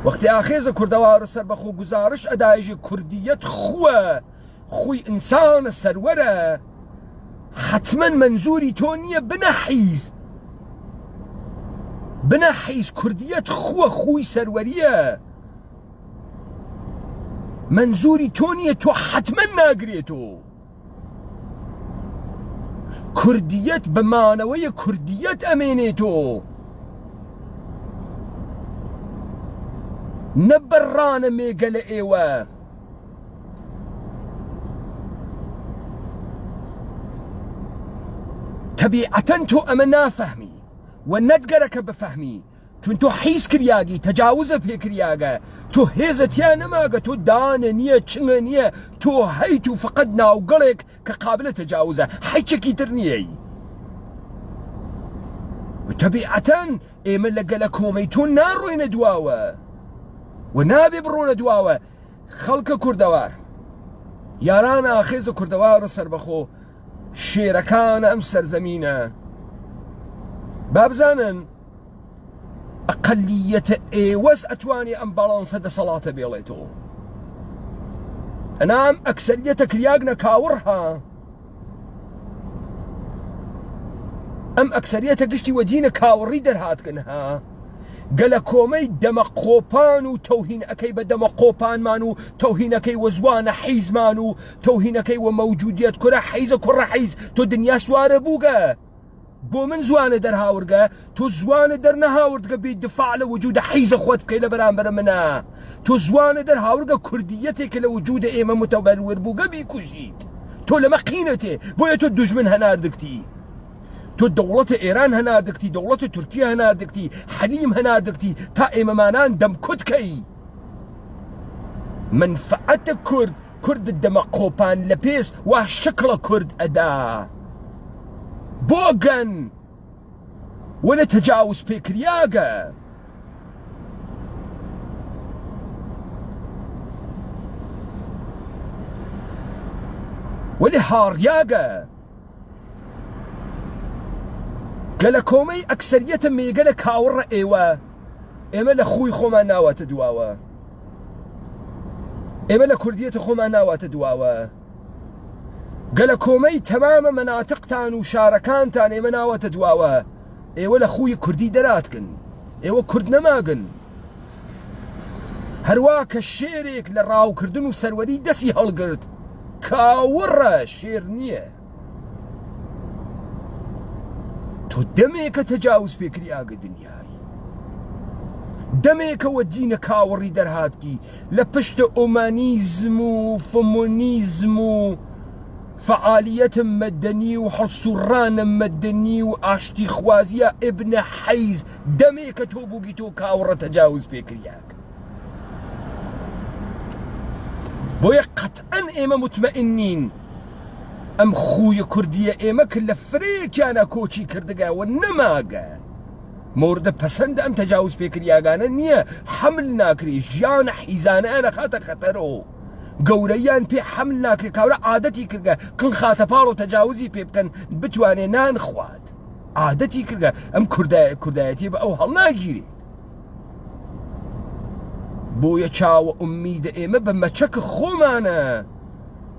وەختی ئاخێزە کوردەوارە سەربەخۆ گوزارش ئەدایژی کوردیەت خووە خوی ئینسانە سەروەرە حتما منزوري تونية بنا حيز كرديات خوي سرورية منزوري تونية تو حتما ناقريتو كرديات بمانوية كرديات أمينيتو نبرانا ميقل ايوا طبيعة تو أمنا فهمي وندقرك بفهمي چون تو حيز كرياغي تجاوز في كرياغا تو هيزتيا نماغا تو داننية چنغنية تو هيتو فقدنا وقلق كقابلة تجاوزة حيشكي ترنيي وطبيعة ايمن لقلكومي تو ناروين دواوة ونابي برون دواوة خلق كردوار يارانا خيز كردوار سربخو شيركان ام سرزمينة بابزانن أقلية إيوز أتواني أم بالانسة دا صلاة بيليتو أنام أكثرية كرياغنا كاورها أم أكثرية قشتي ودينا كاوري درهات كنها قال كومي دمقوبان وتوهين أكي بدمقوبان مانو توهين أكي وزوان حيز مانو توهين أكي وموجوديات كرة حيز كرة حيز تو دنيا سوار بوغا بو من زوان در هاورقا تو زوان در نهاورقا بيدفاع لوجود حيز اخوات بكي لبرامبر منا تو زوان در هاورقا كرديتك لوجود ايما متبلور بوغا بيكوشيت تو لما قينتي بويا تو دجمن هناردكتي تو دولة ايران هناردكتي دولة تركيا هناردكتي حليم هناردكتي تا ايما مانان دم كتكي منفعت كرد الدمقوبان لبيس واه شكل كرد ادا بوغن ولا تجاوز بكرياغا ولا هارياغا قال كومي أكثرية ميقال كاور ايوا ايما لخوي خوما ناوا تدواوا ايما لكردية خوما ناوا تدواوا قال كومي تمام مناطق تان وشاركان تان ايما ناوا تدواوا ايوا لخوي كردي دراتكن ايوا كرد نماقن هرواك الشيريك لراو كردن وسروري دسي هالقرد كاورا شيرنيه تو دميك تجاوز فكري آقا دنياي دميك ودينا كاوري درهاتكي لبشت اومانيزمو فمونيزمو فعالية مدني وحصران مدني واشتي خوازية ابن حيز دميك توبوكي تو كاورا تجاوز فكري آقا بويا قطعا ايما مطمئنين ام خوي كردية ايما كل فريق انا كوشي كردقا ونماقا مورد بسند ام تجاوز بكرياغانا نية حمل ناكري جان حيزان انا خاطا خطرو قوريان بي حمل ناكري كاورا عادتي كرقا كن خاطفالو تجاوزي بيبكن بتواني نان خوات عادتي كرقا ام كردايتي بأو هالناجيري بويا چاو اميد ايما بمچك خومانا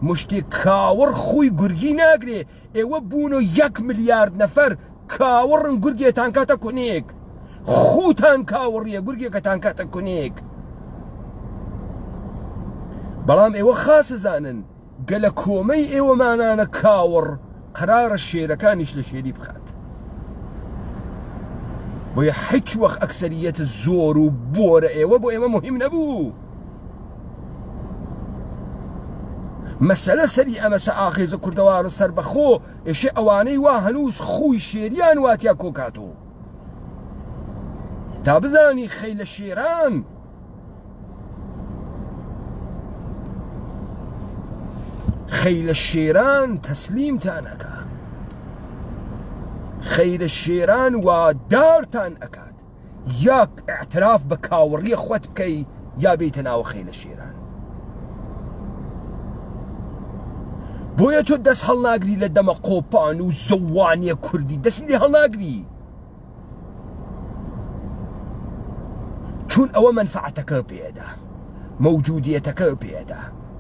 مشتی کاور خوی گرگی نگری ایوه بونو 1 میلیارد نفر کاورن گرگی تانکاتا کنیک خوتان کاوریه گرگی که تانکاتا کنیک بلام ایوه خاص زانن قال کومی ایوه مانانا کاور قرار الشيركانش لشيري بخات بويا حيش وقت أكثرية الزور وبورة ايوه بو ايوه مهم نبو مسألة سريعة مسا آخيز كردوار السر بخو إشي أواني واهنوس خوي شيريان واتيا كوكاتو تابزاني خيل الشيران خيل الشيران تسليم تانكا خيل الشيران ودار تانكات ياك اعتراف بكاوري خوات بكي يا بيتنا وخيل الشيران بويا تو دس هالناقري لدما قوبان وزوانيا كردي دس لي هالناقري چون او منفعتك بيدا موجوديتك بيدا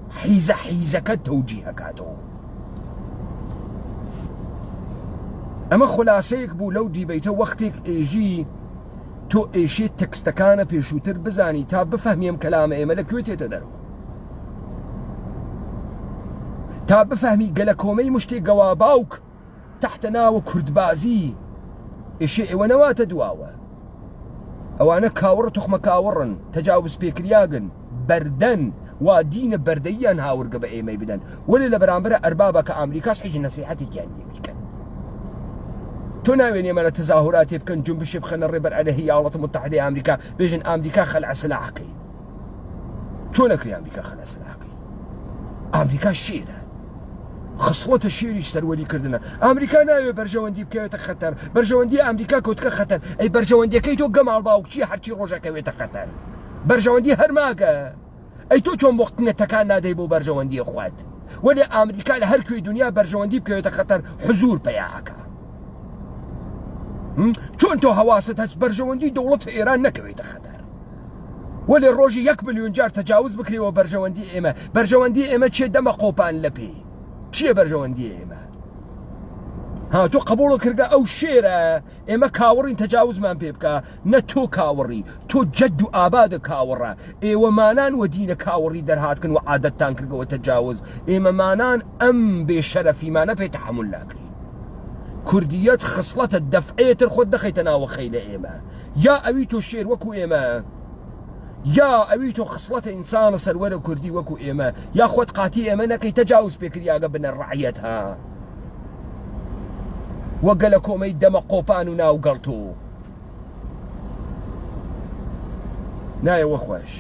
حيزة حيزك توجيهكاتو ئەمە خولاسەیەک بوو لەو دیبەیتە وەختێک ئێژی تۆ ئێشێت تەکستەکانە پێشووتر بزانی تا بفەهمیم کەلامە ئێمە لەکوێ تێتە دەرەوە، تا بفەهمی گەلە کۆمەی مشتێک گەوا باوک تحتە ناوە کوردبازی ئێشێ ئێوە نەواتە دواوە، ئەوانە کاوڕە توخمە کاوەڕن، تەجاوز پێکریاگن، بەردەن وا دینە بەردەییان هاورگە بە ئێمەی بدەن، وەلێ لە بەرامبەرە ئەربابە کە ئامریکاش حیجی نەسیحەتێکیان نییە بیکەن. تۆ ناوێنێ ئێمە لە تەزاهوراتێ بکەن جنبشێ بخەنە ڕێبەر ئەلەهی وڵاتە متحدەی ئەمریکا بێژن ئەمریکا خەلع سلاحەکەی. چۆن نەکری ئەمریکا خەلع سلاحەکەی؟ ئەمریکا شێرە، خصڵەتە شێریش سەروەریکردنە. ئەمریکا ناوێ بەرژەوەندی بکەوێتە خەتەر، بەرژەوەندی ئەمریکا کەوتکە خەتەر. ئەی بەرژەوەندیەکەی تۆ گەماڵ باوکچی هەرچی ڕۆژەکەوێتە خەتەر، بەرژەوەندی هەرماگە. ئەی تۆ چۆن وەخت نەتەکان نادەی بۆ بەرژەوەندی خوات، وەلێ ئەمریکا لە هەر کوێی دنیا بەرژەوەندی بکەوێتە خەتەر حزور پەیاکە. چۆن تۆ هەواست هەست بەرژەوەندی دەوڵەت ئێران نەکەوێتە خەتەر، وەلێ ڕۆژی 1 ملیۆن جار تەجاوز بکرێەوە بەرژەوەندی ئێمە. بەرژەوەندی ئێمە چێ دەمە قۆپان لە پێی چییە بەرژەوەندی ئێمە؟ ها تۆ قبوڵە کردگە ئەو شێرە ئێمە کاوەڕین تەجاوزمان پێ بکە، نە تۆ کاوەڕی، تۆ جەد و ئابادە کاوەڕە. ئێوەمانان وە دینە کاوەڕی دەرهاتکن و عادەتتان کردەوە تەجاوز، ئێمەمانان ئەم بێشەرەفیمانە پێی تەحمل ناکرین. کوردیەت خصڵەتە دەفعەیەتر خۆت دەخەیتە ناوە خەیلە ئێمە، یا ئەوی تۆ شێر وەکو ئێمە، یا ئەوی تۆ خصڵەتە ئینسانە سەروەرە کوردی وەکو ئێمە، یا خۆت قاتی ئێمە نەکەی تەجاوز پێکریاگە بنە ڕعیەت ها وەگە لە کۆمەی دەمە قۆپان و ناوگەڵتۆ نایەوە خۆش.